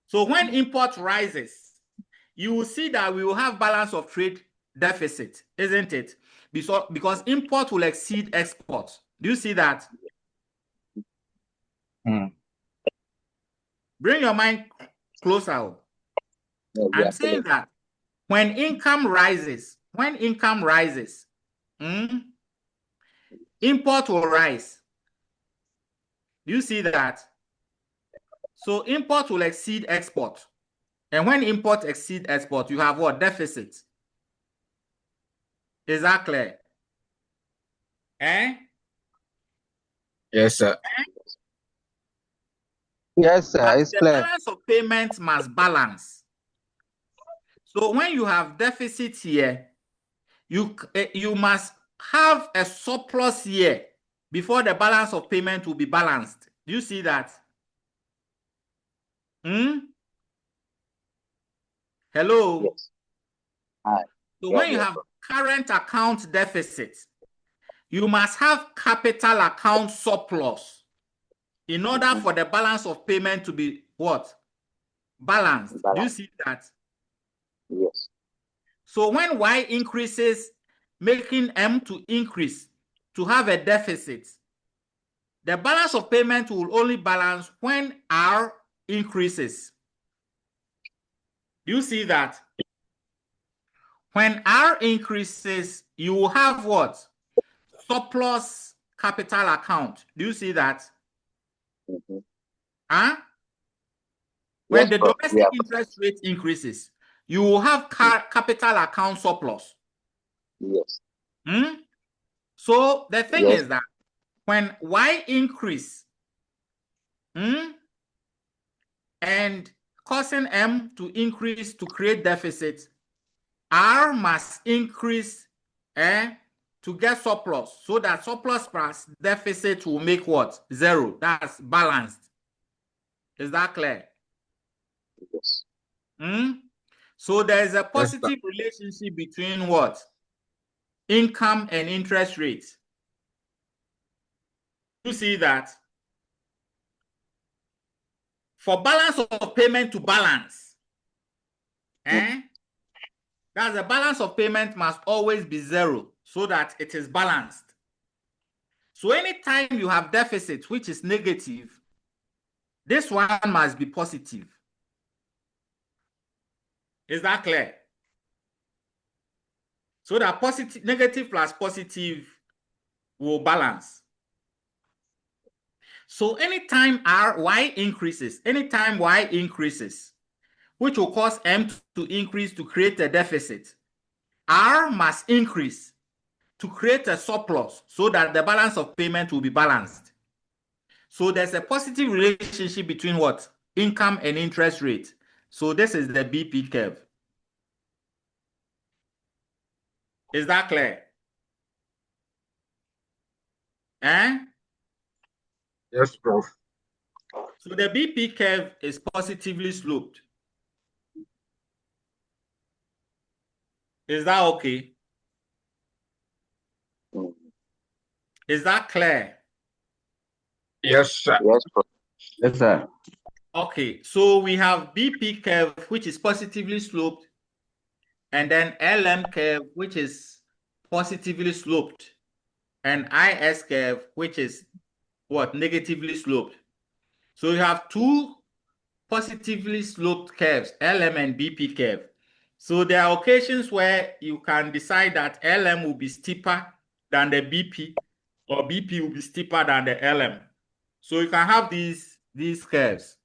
So when import rises, you will see that we will have balance of trade deficit, isn't it? Because import will exceed export. Do you see that? Bring your mind closer. I'm saying that when income rises, import will rise. Do you see that? So import will exceed export. And when import exceed export, you have what? Deficit. Is that clear? Yes, sir. Yes, sir. But It's the clear. balance of payments must balance. So when you have deficit here, you must have a surplus here before the balance of payment will be balanced. Do you see that? Hello? Yes. Hi. So when you have current account deficit, you must have capital account surplus in order for the balance of payment to be what? Balanced. Do you see that? Yes. So when Y increases, making M to increase to have a deficit, the balance of payment will only balance when R increases. Do you see that? When R increases, you will have what? Surplus capital account. Do you see that? When the domestic interest rate increases, you will have capital account surplus. Yes. So the thing is that when Y increase and causing M to increase to create deficit, R must increase to get surplus, so that surplus plus deficit will make what? Zero. That's balanced. Is that clear? Yes. So there is a Yes, sir. positive relationship between what? Income and interest rates. You see that? For balance of payment to balance, that's the balance of payment must always be zero so that it is balanced. So anytime you have deficit, which is negative, this one must be positive. Is that clear? So that positive, negative plus positive will balance. So anytime y increases, which will cause M to increase to create a deficit, R must increase to create a surplus so that the balance of payment will be balanced. So there's a positive relationship between what? Income and interest rate. So this is the BP curve. Is that clear? Yes, Prof. So the BP curve is positively sloped. Is that okay? Is that clear? Yes, sir. Yes, Prof. Yes, sir. Okay, so we have BP curve, which is positively sloped, and then LM curve, which is positively sloped, and IS curve, which is what? Negatively sloped. So you have two positively sloped curves, LM and BP curve. So there are occasions where you can decide that LM will be steeper than the BP, or BP will be steeper than the LM. So you can have these curves.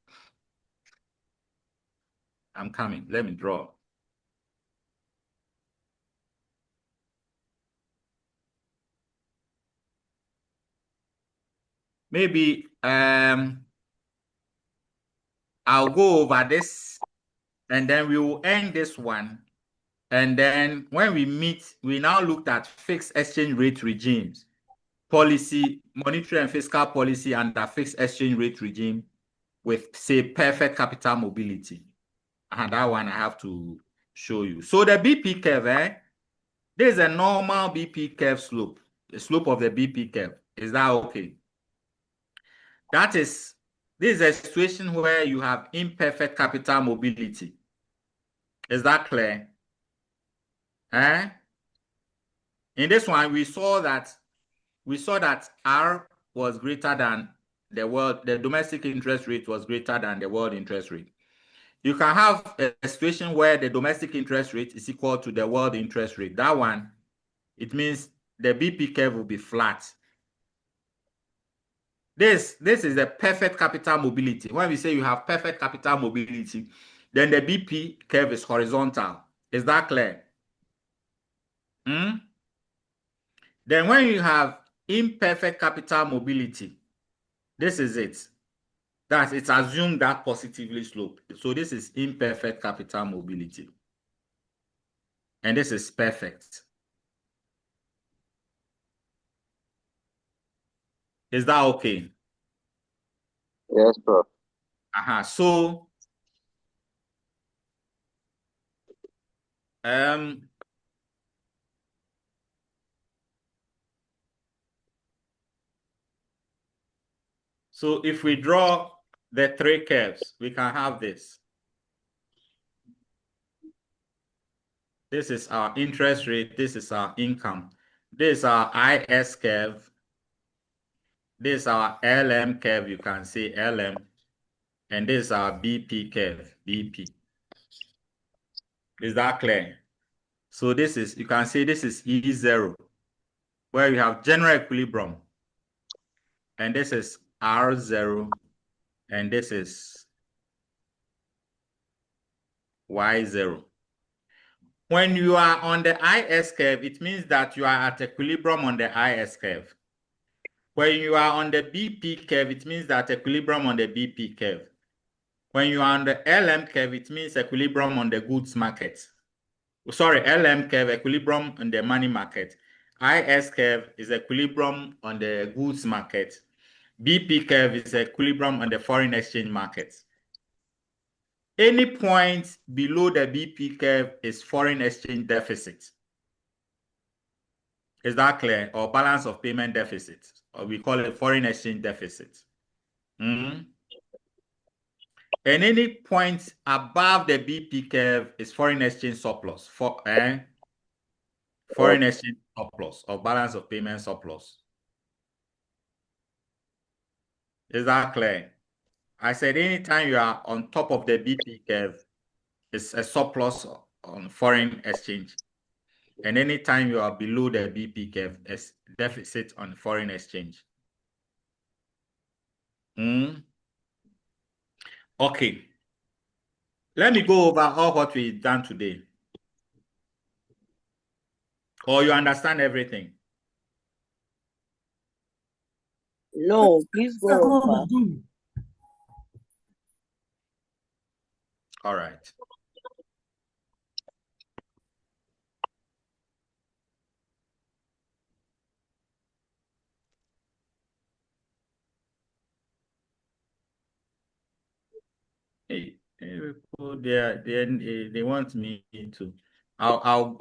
I'm coming. Let me draw. Maybe I'll go over this and then we will end this one. And then when we meet, we now looked at fixed exchange rate regimes, policy, monetary and fiscal policy under fixed exchange rate regime with, say, perfect capital mobility. And that one I have to show you. So the BP curve, this is a normal BP curve slope, the slope of the BP curve. Is that okay? This is a situation where you have imperfect capital mobility. Is that clear? In this one, we saw that R was greater than the domestic interest rate was greater than the world interest rate. You can have a situation where the domestic interest rate is equal to the world interest rate. That one, it means the BP curve will be flat. This is a perfect capital mobility. When we say you have perfect capital mobility, then the BP curve is horizontal. Is that clear? Then when you have imperfect capital mobility, this is it. That it's assumed that positively sloped. So this is imperfect capital mobility. And this is perfect. Is that okay? Yes, Prof. So so if we draw the three curves, we can have this. This is our interest rate. This is our income. This is our IS curve. This is our LM curve. You can say LM. And this is our BP curve, BP. Is that clear? So this is, you can say this is E0, where you have general equilibrium. And this is R0. And this is Y0. When you are on the IS curve, it means that you are at equilibrium on the IS curve. When you are on the BP curve, it means that equilibrium on the BP curve. When you are on the LM curve, it means equilibrium on the goods market. Sorry, LM curve, equilibrium on the money market. IS curve is equilibrium on the goods market. BP curve is equilibrium on the foreign exchange market. Any point below the BP curve is foreign exchange deficit. Is that clear? Or balance of payment deficit, or we call it foreign exchange deficit. And any point above the BP curve is foreign exchange surplus. Foreign exchange surplus or balance of payment surplus. Is that clear? I said anytime you are on top of the BP curve, it's a surplus on foreign exchange. And anytime you are below the BP curve, it's deficit on foreign exchange. Okay. Let me go over all what we've done today. Or you understand everything? No, please go over. All right. Hey, they want me to. I'll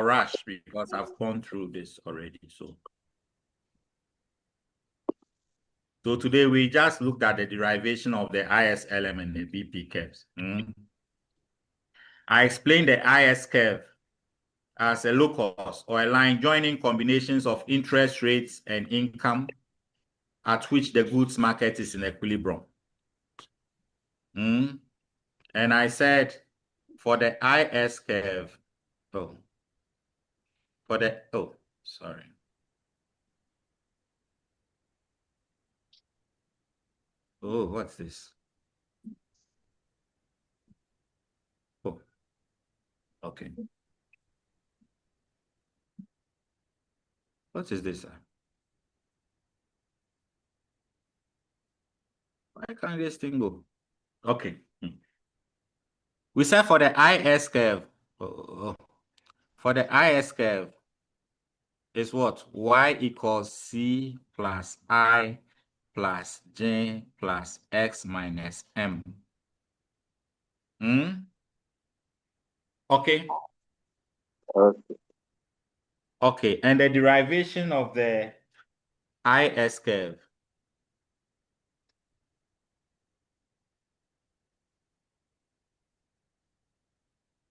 rush because I've gone through this already. So today we just looked at the derivation of the ISLM and the BP curves. I explained the IS curve as a locus or a line joining combinations of interest rates and income at which the goods market is in equilibrium. And I said for the IS curve, sorry. Oh, what's this? Oh, okay. What is this? Why can't this thing go? Okay. We said for the IS curve, for the IS curve is what? Y equals C plus I plus J plus X minus M. Okay. Okay, and the derivation of the IS curve.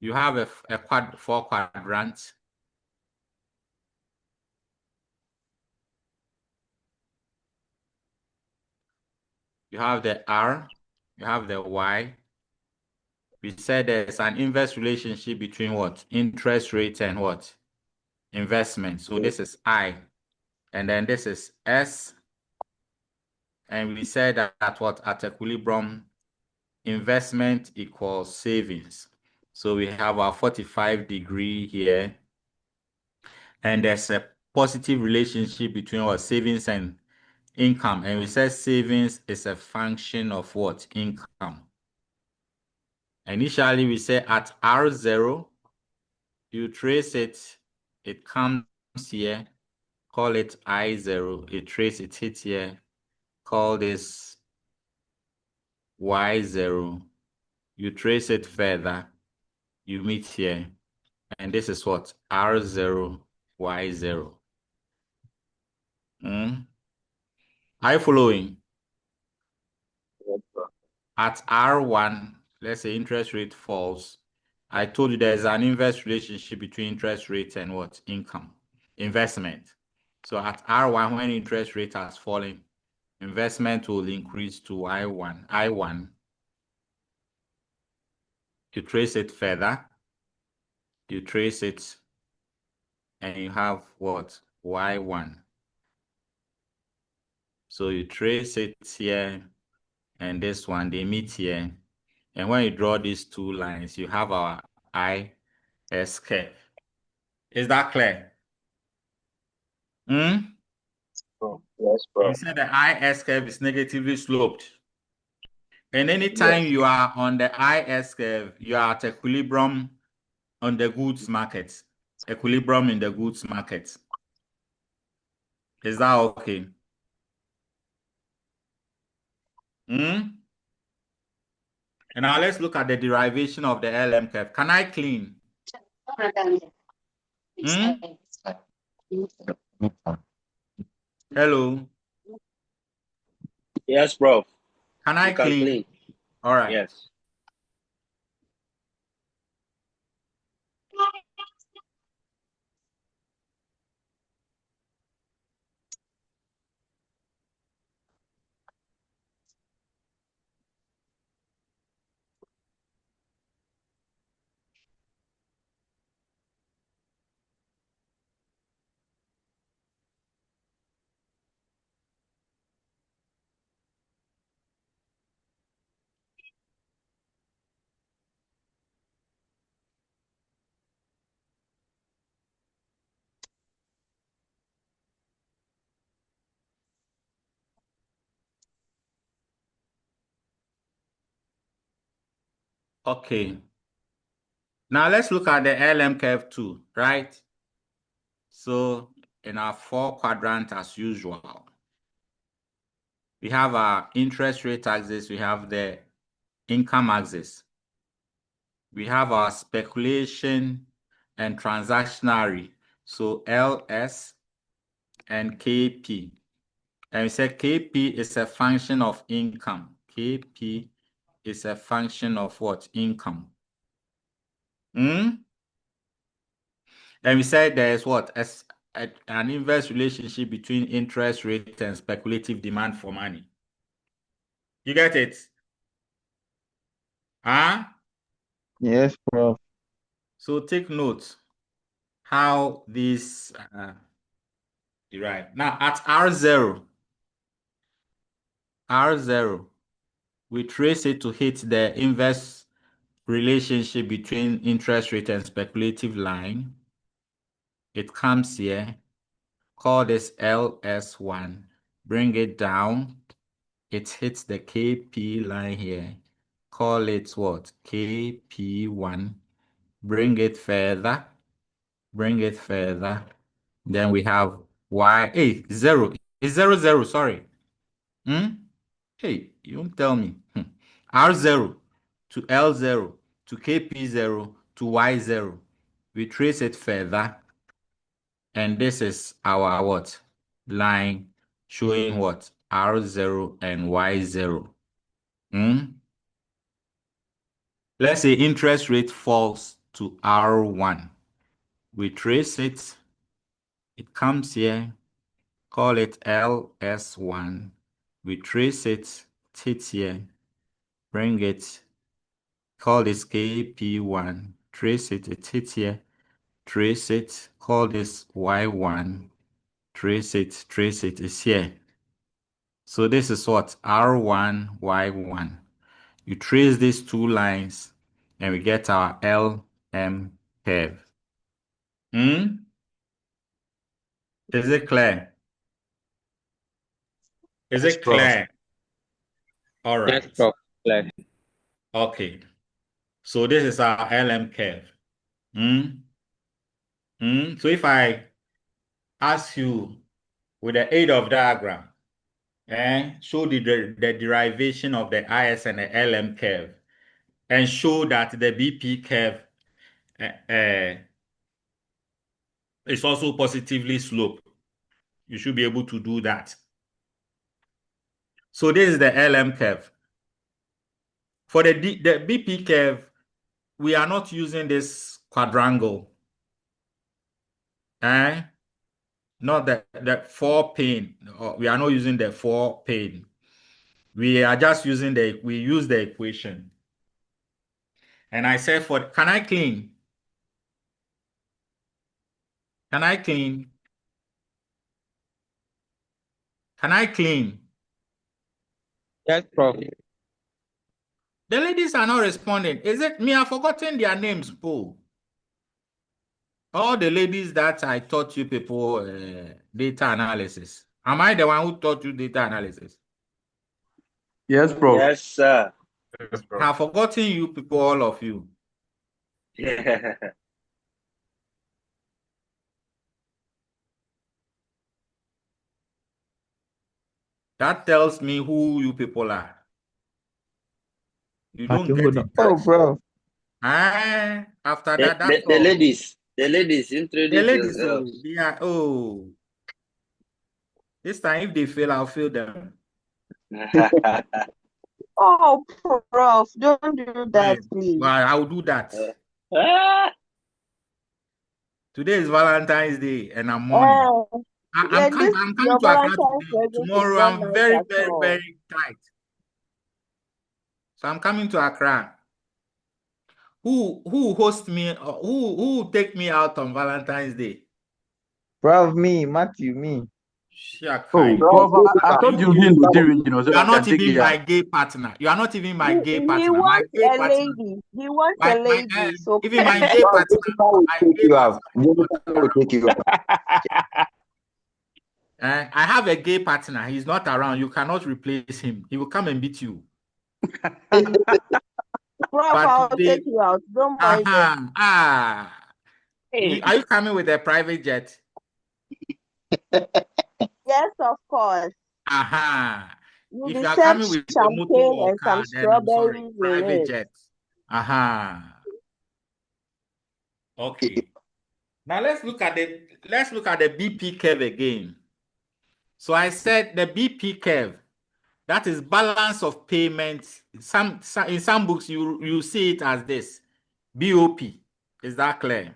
You have four quadrants. You have the R, you have the Y. We said there's an inverse relationship between what? Interest rate and what? Investment. So this is I. And then this is S. And we said that what? At equilibrium, investment equals savings. So we have our 45-degree here. And there's a positive relationship between what? Savings and income. And we said savings is a function of what? Income. Initially, we say at R0, you trace it, it comes here, call it I0. It trace it hits here, call this Y0. You trace it further, you meet here. And this is what? R0, Y0. Are you following? At R1, let's say interest rate falls. I told you there's an inverse relationship between interest rates and what? Income, investment. So at R1, when interest rate has fallen, investment will increase to I1. You trace it further, you trace it, and you have what? Y1. So you trace it here, and this one, they meet here. And when you draw these two lines, you have our IS curve. Is that clear? Yes, bro. You said the IS curve is negatively sloped. And anytime you are on the IS curve, you are at equilibrium on the goods market. Equilibrium in the goods market. Is that okay? And now let's look at the derivation of the LM curve. Can I clean? Hello. Yes, Prof. Can I You can clean? clean. All right. Yes. Okay. Now let's look at the LM curve too, right? So in our 4-quadrant as usual, we have our interest rate axis, we have the income axis. We have our speculation and transactionary. So LS and KP. And we said KP is a function of income. KP is a function of what? Income. And we said there is what? An inverse relationship between interest rate and speculative demand for money. You get it? Huh? Yes, Prof. So take note how this derive. Now at R0, we trace it to hit the inverse relationship between interest rate and speculative line. It comes here, call this LS1, bring it down. It hits the KP line here. Call it what? KP1. Bring it further. Then we have Y. Hey, 0. It's 0, 0, sorry. Hey, you don't tell me. R0 to L0 to KP0 to Y0. We trace it further. And this is our what? Line showing what? R0 and Y0. Let's say interest rate falls to R1. We trace it. It comes here. Call it LS1. We trace it. It hits here. Bring it. Call this KP1. Trace it. It hits here. Trace it. Call this Y1. Trace it. It's here. So this is what? R1, Y1. You trace these two lines and we get our LM curve. Is it clear? Is Yes, it Prof. clear? All right. Yes, Prof. Clear. Okay. So this is our LM curve. So if I ask you with the aid of diagram, show the derivation of the IS and the LM curve, and show that the BP curve is also positively sloped. You should be able to do that. So this is the LM curve. For the BP curve, we are not using this quadrangle. Not the 4 pane. We are not using the 4 pane. We are just using we use the equation. And I said can I clean? Can I clean? Can I clean? Yes, Prof. The ladies are not responding. Is it me? I've forgotten their names, Paul. All the ladies that I taught you people data analysis. Am I the one who taught you data analysis? Yes, Prof. Yes, sir. Yes, Prof. I've forgotten you people, all of you. Yeah. That tells me who you people are. You don't get it. Oh, Prof. After that, that's The all. ladies The introduce ladies, yourselves. This time if they fail, I'll fail them. Oh, Prof, don't do that, please. Well, I'll do that. Ah, Today is Valentine's Day, and I'm mourning. I'm coming your to Accra Valentine's today. present is Tomorrow, not I'm nice very, at very, all. very tight. So I'm coming to Accra. Who host me? Who take me out on Valentine's Day? Prof, me, Matthew, me. Sure, Oh, fine. Prof, I thought you been with the regional, so You are I can not take even you my out. gay partner. You are not even my He gay partner. My wants gay a partner, lady. He wants a lady. So even my gay Prof, partner, Gyimah will my take gay you out. partner is not Gyimah will around. take you out. I have a gay partner. He's not around. You cannot replace him. He will come and beat you. Prof, But I'll today, take you out. Don't mind them. are you coming with a private jet? Yes, of course. If You'll you be are served coming with a motor champagne or and some car, then I'm sorry, strawberries in private it. jet. Okay. Now let's look at the BP curve again. So I said the BP curve, that is balance of payments. In some books you see it as this, BOP. Is that clear?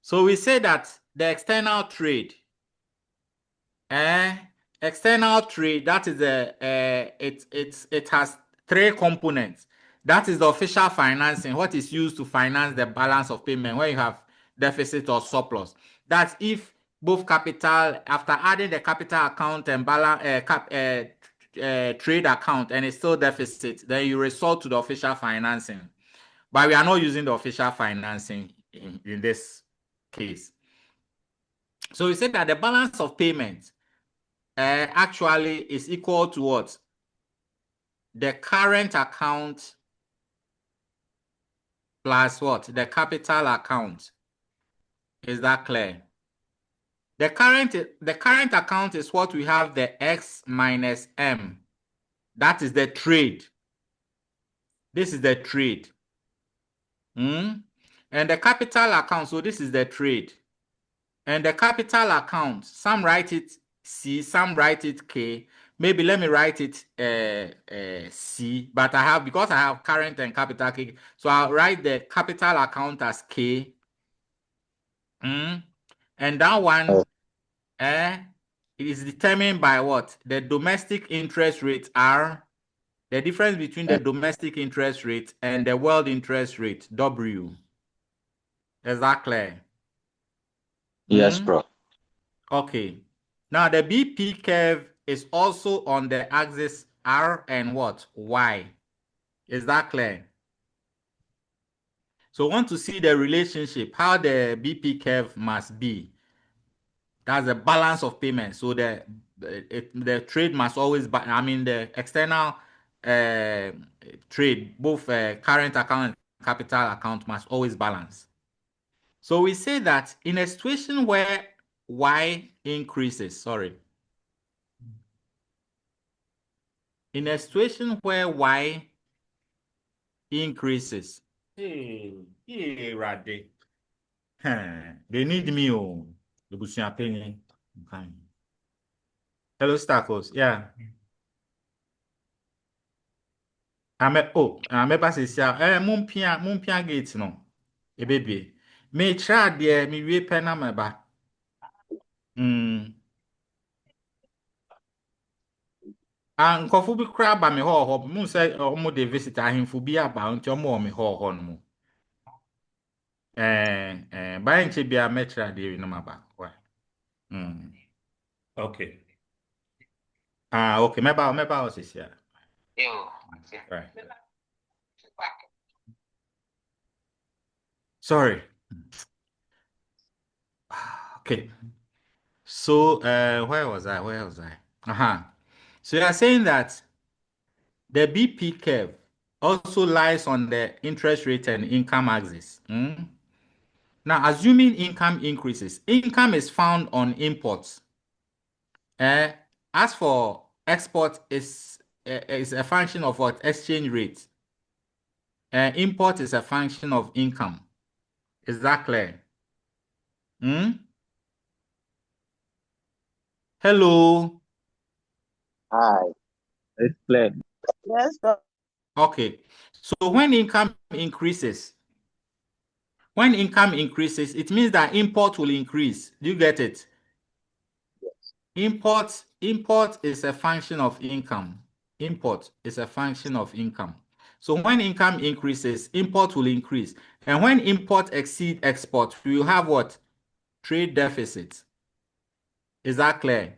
So we say that the external trade, that is it has three components. That is the official financing, what is used to finance the balance of payment when you have deficit or surplus. That's if both capital, after adding the capital account and balance trade account, and it's still deficit, then you resort to the official financing. But we are not using the official financing in this case. So we said that the balance of payment actually is equal to what? The current account plus what? The capital account. Is that clear? The current account is what we have, the X minus M. That is the trade. This is the trade. And the capital account, so this is the trade. And the capital account, some write it C, some write it K. Maybe let me write it C, but because I have current and capital K, so I'll write the capital account as K. And that one it is determined by what? The domestic interest rate R, the difference between the domestic interest rate and the world interest rate, W. Is that clear? yes, Prof. Okay. Now the BP curve is also on the axis R and what? Y. Is that clear? So want to see the relationship, how the BP curve must be. That's the balance of payment. So the trade must always, the external trade, both current account and capital account must always balance. So we say that in a situation where Y increases, in a situation where Y increases, Rade. They need me, the Bushia penny. Hello, Starkos. Yeah. I'm a mumpia gate no. A baby. Me try dear, me we penna my ba. Nkɔfo bi kura ba me hɔ mu sɛ ɔmo de visit ahemfo bi aba nti ɔmo wɔ me hɔ no mu. Bae nche bia metra de no maba. Okay. Okay, meba osisi. Right. Sorry. Okay. So, where was I? So you are saying that the BP curve also lies on the interest rate and income axis. Now, assuming income increases, income is found on imports. As for export, is a function of what? Exchange rate. import is a function of income. Is that clear? Hello. Hi. It's clear. Yes, Prof. Okay. So when income increases, it means that import will increase. Do you get it? Import is a function of income. Import is a function of income. So when income increases, import will increase. And when import exceed export, we will have what? Trade deficit. Is that clear?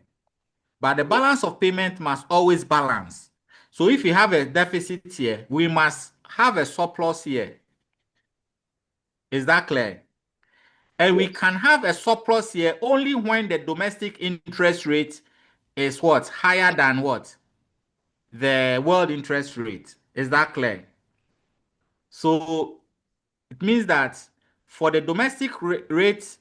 But the balance of payment must always balance. So if you have a deficit here, we must have a surplus here. Is that clear? And we can have a surplus here only when the domestic interest rate is what? Higher than what? The world interest rate. Is that clear? So it means that for the domestic rate,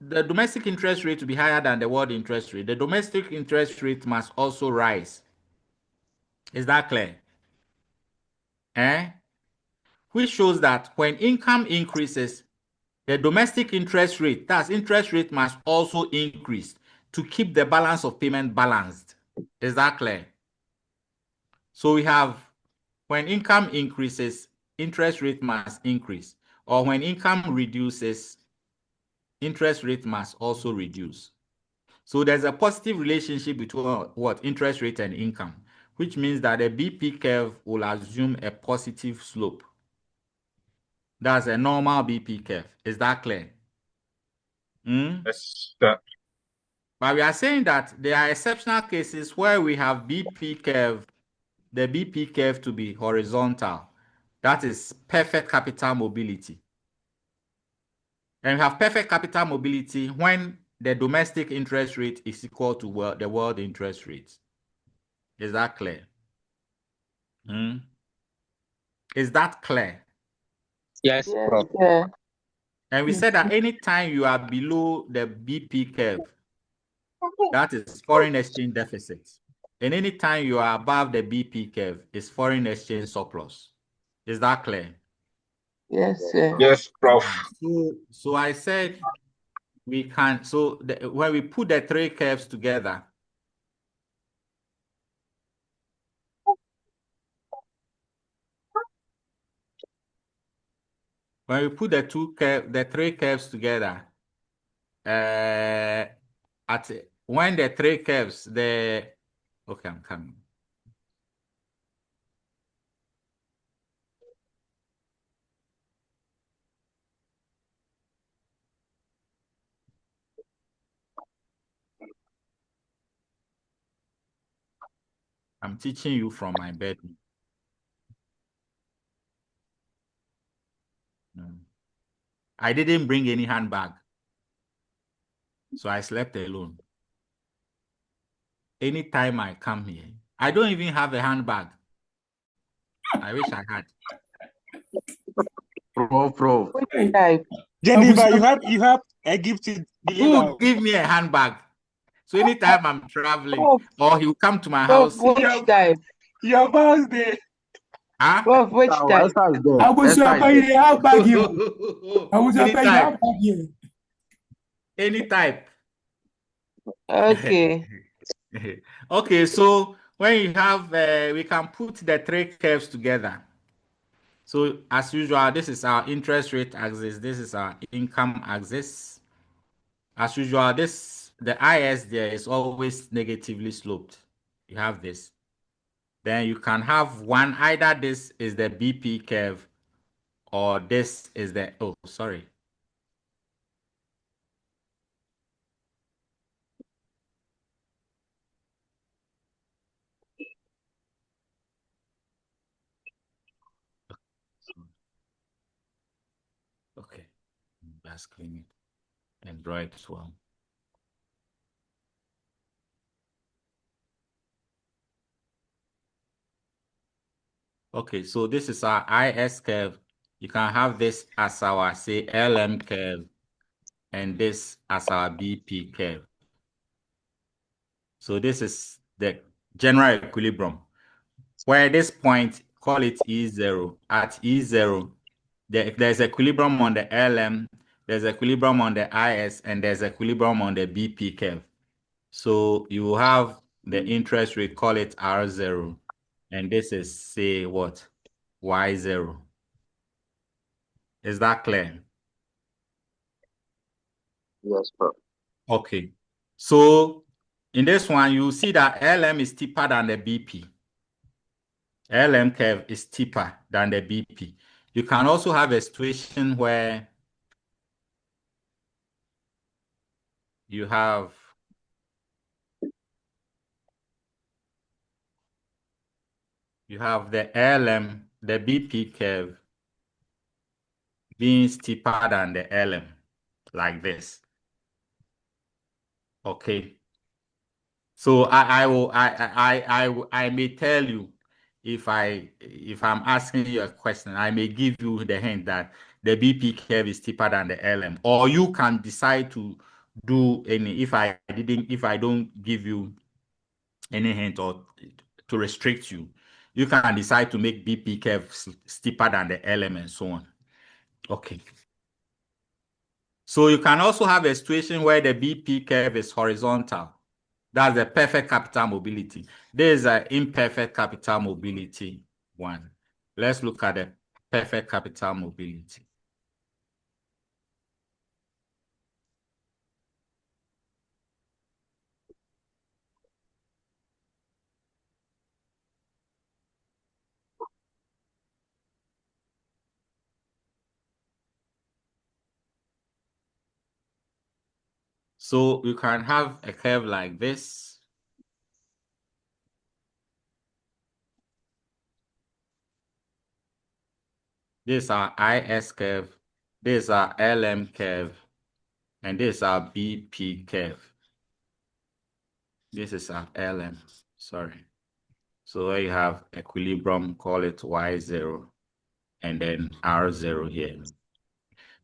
the domestic interest rate to be higher than the world interest rate, the domestic interest rate must also rise. Is that clear? Which shows that when income increases, the domestic interest rate, that's interest rate, must also increase to keep the balance of payment balanced. Is that clear? So we have when income increases, interest rate must increase, or when income reduces, interest rate must also reduce. So there's a positive relationship between what? Interest rate and income, which means that the BP curve will assume a positive slope. That's a normal BP curve. Is that clear? Yes, sir. But we are saying that there are exceptional cases where we have BP curve, the BP curve to be horizontal. That is perfect capital mobility. And we have perfect capital mobility when the domestic interest rate is equal to the world interest rate. Is that clear? Is that clear? Yes, Prof. Yeah. And we said that anytime you are below the BP curve, that is foreign exchange deficit. And anytime you are above the BP curve, is foreign exchange surplus. Is that clear? Yes, sir. Yes, Prof. So I said we can, so when we put the three curves together, when we put the three curves together, when the three curves, okay, I'm coming. I'm teaching you from my bedroom. I didn't bring any handbag, so I slept alone. Anytime I come here, I don't even have a handbag. I wish I had. Prof. Type. Geneva, you have a gift to Who deliver. would give me a handbag? So anytime I'm traveling, Prof. or he will come to my Prof, house. which type? Your birthday. Huh? Prof, which type? Esther is there. I was Esther is there. have bag here. I was Any type. have bag here. Any type. Okay. Okay, so when you have, we can put the three curves together. So as usual, this is our interest rate axis. This is our income axis. As usual, the IS there is always negatively sloped. You have this. Then you can have one, either this is the BP curve or this is the, oh, sorry. Okay, let's clean it and draw it as well. Okay, so this is our IS curve. You can have this as our, say, LM curve and this as our BP curve. So this is the general equilibrium, where this point call it E0. At E0, there's equilibrium on the LM, there's equilibrium on the IS, and there's equilibrium on the BP curve. So you will have the interest rate, call it R0, and this is, say, what? Y0. Is that clear? Yes, Prof. Okay. So in this one, you see that LM is steeper than the BP. LM curve is steeper than the BP. You can also have a situation where you have the LM, the BP curve being steeper than the LM, like this. Okay. So I may tell you, if I'm asking you a question, I may give you the hint that the BP curve is steeper than the LM, or you can decide to do any. If I don't give you any hint or to restrict you, you can decide to make BP curve steeper than the LM and so on. Okay. So you can also have a situation where the BP curve is horizontal. That's the perfect capital mobility. There is an imperfect capital mobility one. Let's look at the perfect capital mobility. So you can have a curve like this. This is our IS curve, this is our LM curve, and this is our BP curve. This is our LM, sorry. So you have equilibrium, call it Y0, and then R0 here.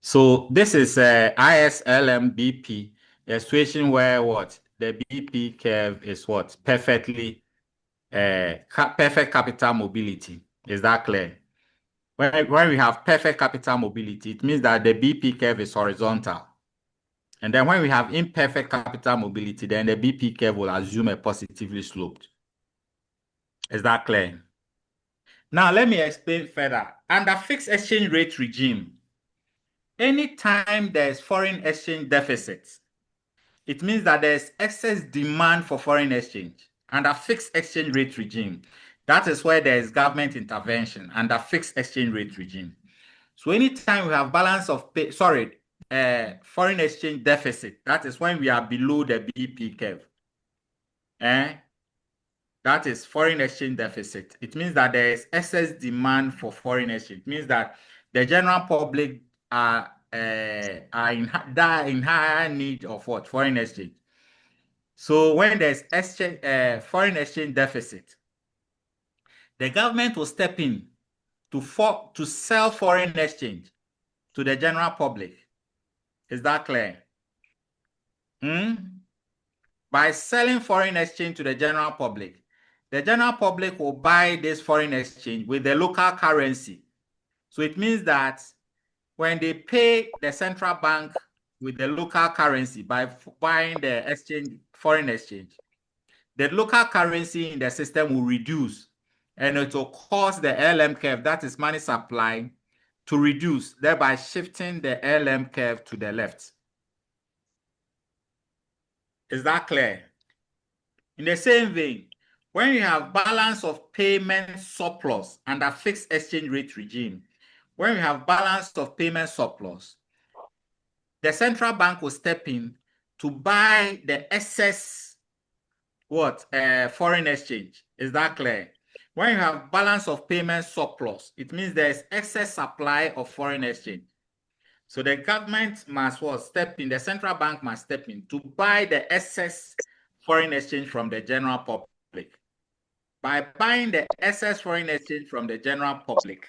So this is IS, LM, BP, a situation where what? The BP curve is what? Perfectly, perfect capital mobility. Is that clear? When we have perfect capital mobility, it means that the BP curve is horizontal. And then when we have imperfect capital mobility, then the BP curve will assume a positively sloped. Is that clear? Now, let me explain further. Under fixed exchange rate regime, anytime there's foreign exchange deficits, it means that there's excess demand for foreign exchange under fixed exchange rate regime. That is where there is government intervention under fixed exchange rate regime. So anytime we have balance of foreign exchange deficit, that is when we are below the BP curve. That is foreign exchange deficit. It means that there is excess demand for foreign exchange. It means that the general public are in higher need of what? Foreign exchange. So when there's foreign exchange deficit, the government will step in to sell foreign exchange to the general public. Is that clear? By selling foreign exchange to the general public will buy this foreign exchange with the local currency. So it means that when they pay the central bank with the local currency by buying the foreign exchange, the local currency in the system will reduce, and it will cause the LM curve, that is money supply, to reduce, thereby shifting the LM curve to the left. Is that clear? In the same vein, when you have balance of payment surplus under fixed exchange rate regime, when you have balance of payment surplus, the central bank will step in to buy the excess foreign exchange. Is that clear? When you have balance of payment surplus, it means there is excess supply of foreign exchange. So the government must step in, the central bank must step in to buy the excess foreign exchange from the general public. By buying the excess foreign exchange from the general public,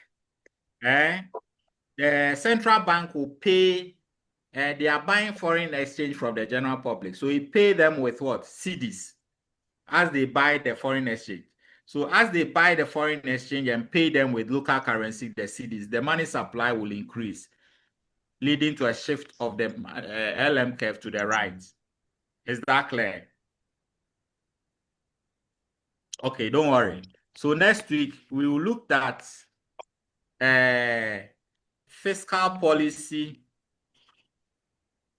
the central bank will pay, they are buying foreign exchange from the general public. So we pay them with what? CDs, as they buy the foreign exchange. So as they buy the foreign exchange and pay them with local currency, the cedis, the money supply will increase, leading to a shift of the LM curve to the right. Is that clear? Okay, don't worry. So next week, we will look at fiscal policy,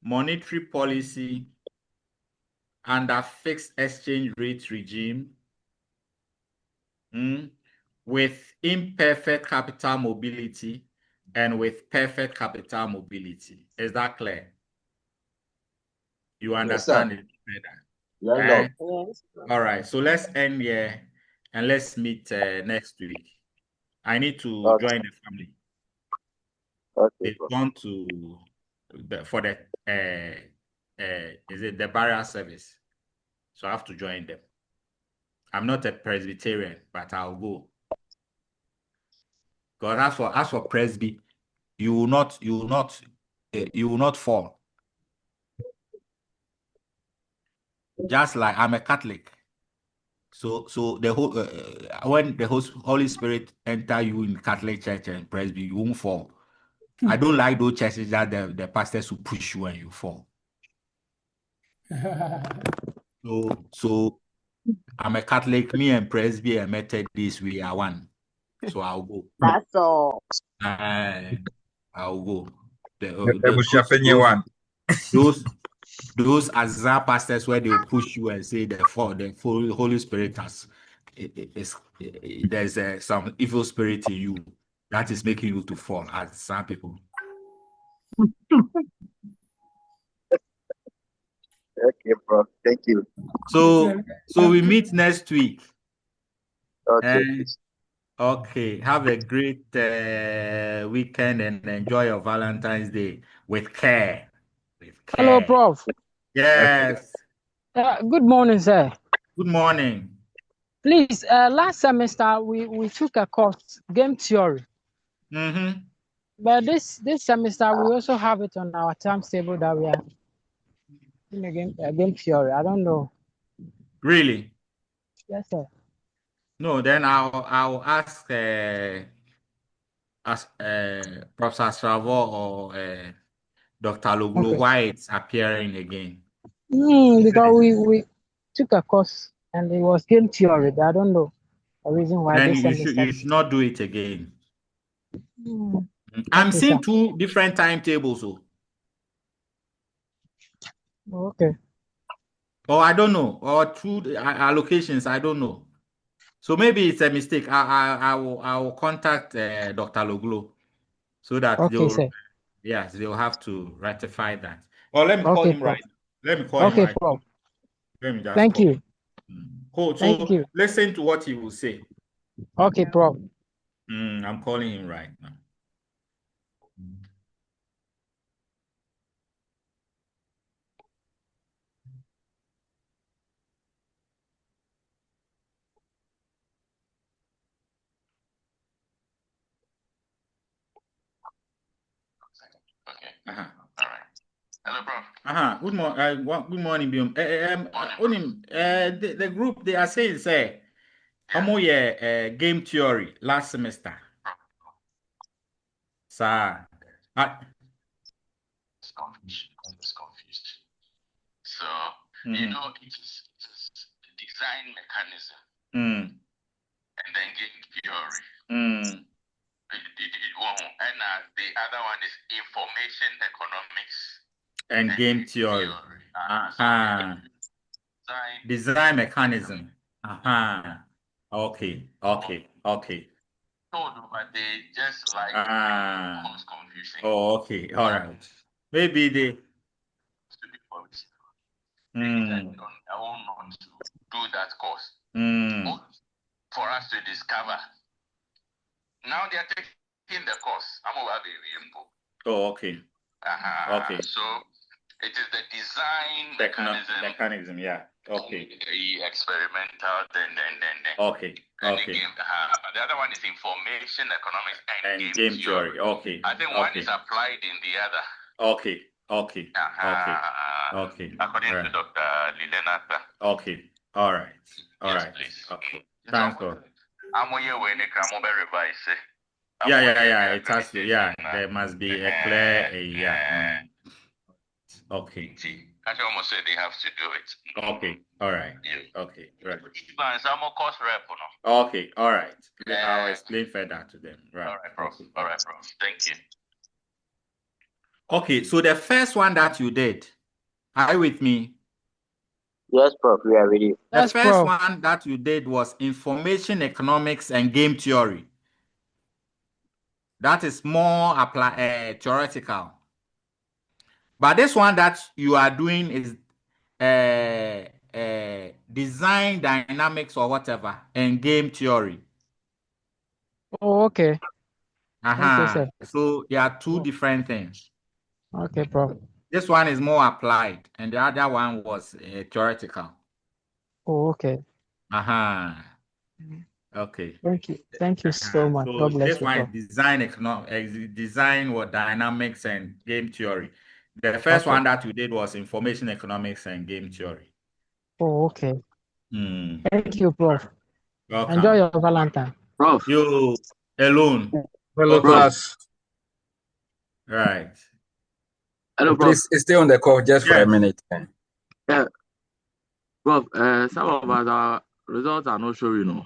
monetary policy, under fixed exchange rate regime, with imperfect capital mobility and with perfect capital mobility. Is that clear? You understand it better? Yeah, Yes. All right, so let's end here and let's meet next week. I need to join the family. They've gone to for the is it the burial service? So I have to join them. I'm not a Presbyterian, but I'll go. Because as for Presby, you will not fall. Just like I'm a Catholic. So the whole when the Holy Spirit enter you in Catholic Church and Presby, you won't fall. I don't like those churches that the pastors will push you and you fall. So I'm a Catholic. Me and Presby and Methodist, we are one. So I'll go. That's all. I'll go. Those Azar pastors where they'll push you and say the Holy Spirit has there's some evil spirit in you that is making you to fall, as some people. Okay, Prof. Thank you. So we meet next week. Okay. Okay, have a great weekend and enjoy your Valentine's Day with care. Hello, Prof. Yes. Good morning, sir. Good morning. Please, last semester we took a course, game theory. But this semester we also have it on our timetable that we are in a game theory. I don't know. Really? Yes, sir. No, then I'll ask Professor Stravo or Dr. Loglo why it's appearing again. Because we took a course and it was game theory, but I don't know the reason why. Then this semester you should not do it again. I'm Okay, seeing sir. 2 different timetables. Okay. Or I don't know, or 2 allocations. I don't know. So maybe it's a mistake. I will contact Dr. Loglo so that they'll have to rectify that. Or let me call him right. Let me call him right. Prof. Let me just Thank call you. him. Cool. So Thank you. listen to what he will say. Okay, Prof. I'm calling him right now. Okay. All right. Hello, Prof. Good morning. Good morning, Biom. The group they are saying say, game theory last semester. Sir, It's confused. So you know it is the design mechanism and then game theory. And the other one is information economics and game theory. Design mechanism. Okay. Told, but they just like cause confusion. Oh, okay. All right. Maybe they. They decided on their own not to do that course. For us to discover. Now they are taking the course. I'm over info. Oh, okay. Okay. So it is the design mechanism. Yeah. Okay. The experimental, then. Okay. And the game, the other one is information economics and game theory. Okay. I think one is applied in the other. Okay. Okay. According to Dr. Lilenata. Okay. All right. Yes, please. Okay. Transport. I'm on your way, Nick. I'm over revise. Yeah. It has to. Yeah, there must be a clear. Yeah. Okay. I almost said they have to do it. Okay. All right. Yeah. Okay. Right. I'm a cost rep, no? Okay. All right. I'll explain further to them. Right. All right, Prof. All right, Prof. Thank you. Okay. So the first one that you did, are you with me? Yes, Prof. We are ready. The Yes, first Prof. one that you did was information economics and game theory. That is more theoretical. But this one that you are doing is design dynamics or whatever and game theory. Oh, okay. Okay, sir. So there are two different things. Okay, Prof. This one is more applied, and the other one was theoretical. Oh, okay. Okay. Thank you so much. So God bless this you, one Prof. is design or dynamics and game theory. The first one that you did was information economics and game theory. Oh, okay. Thank you, Prof. Welcome. Enjoy your Valentine. Prof. You alone. Hello, class. Right. Hello, Prof. Please stay on the call just for a minute. Yeah. Prof, some of us, our results are not showing.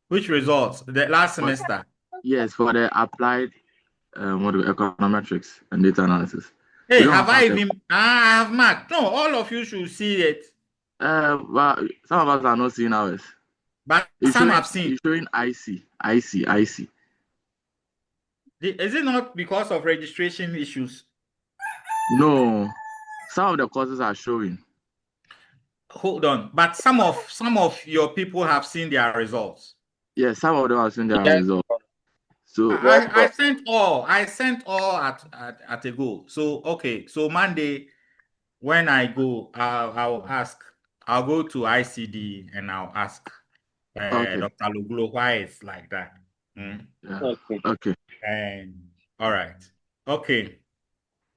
Which results? The last semester? Yes, for the applied econometrics and data analysis. Hey, have I even? I have marked. No, all of you should see it. But some of us are not seeing ours. But some have seen. It's showing IC. Is it not because of registration issues? No, some of the courses are showing. Hold on, but some of your people have seen their results. Yes, some of them have seen their results. So I sent all at a go. So okay, so Monday when I go, I'll ask. I'll go to ICD and I'll ask Dr. Luglo why it's like that. Okay. And all right. Okay.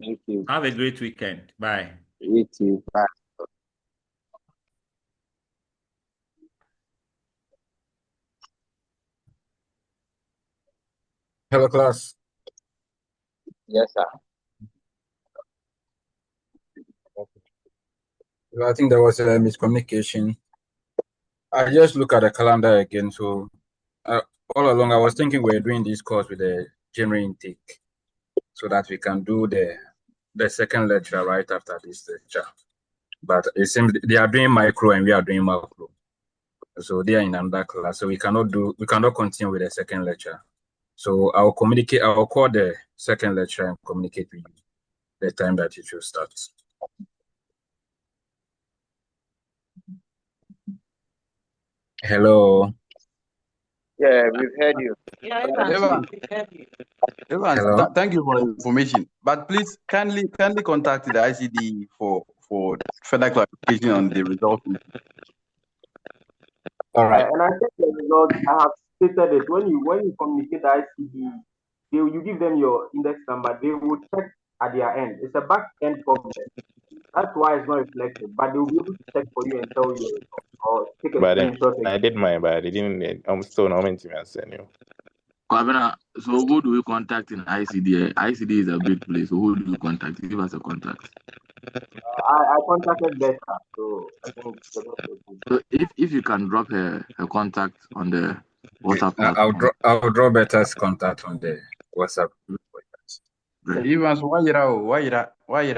Thank you. Have a great weekend. Bye. You too. Bye. Hello, class. Yes, sir. I think there was a miscommunication. I just look at the calendar again. So all along, I was thinking we're doing this course with a general intake so that we can do the second lecture right after this lecture. But it seems they are doing micro and we are doing macro. So they are in another class. So we cannot continue with the second lecture. So I'll call the second lecture and communicate with you the time that it should start. Hello. Yeah, we've heard you. Evans, thank you for the information. But please kindly contact the ICD for further clarification on the results. All right. And I think the result, I have stated it. When you communicate the ICD, you give them your index number, they will check at their end. It's a back end problem. That's why it's not reflected. But they will be able to check for you and tell you or take a screenshot. I did mine, but I didn't. I'm still not meant to send you. So who do we contact in ICD? ICD is a big place. So who do you contact? Give us a contact. I contacted Beta, so I think. So if you can drop her contact on the WhatsApp platform. I'll draw Beta's contact on the WhatsApp. Evans, why you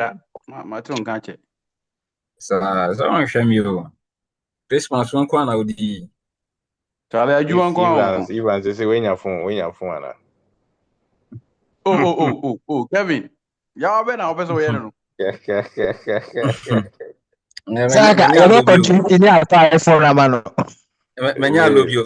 So I'm shame you. Christmas one kwana udi. Charlie, you want to Evans, they say when your phone. Oh, Kevin. Y'all been out person we no. Sackey, you don't continue to apply for a man. Menya love you.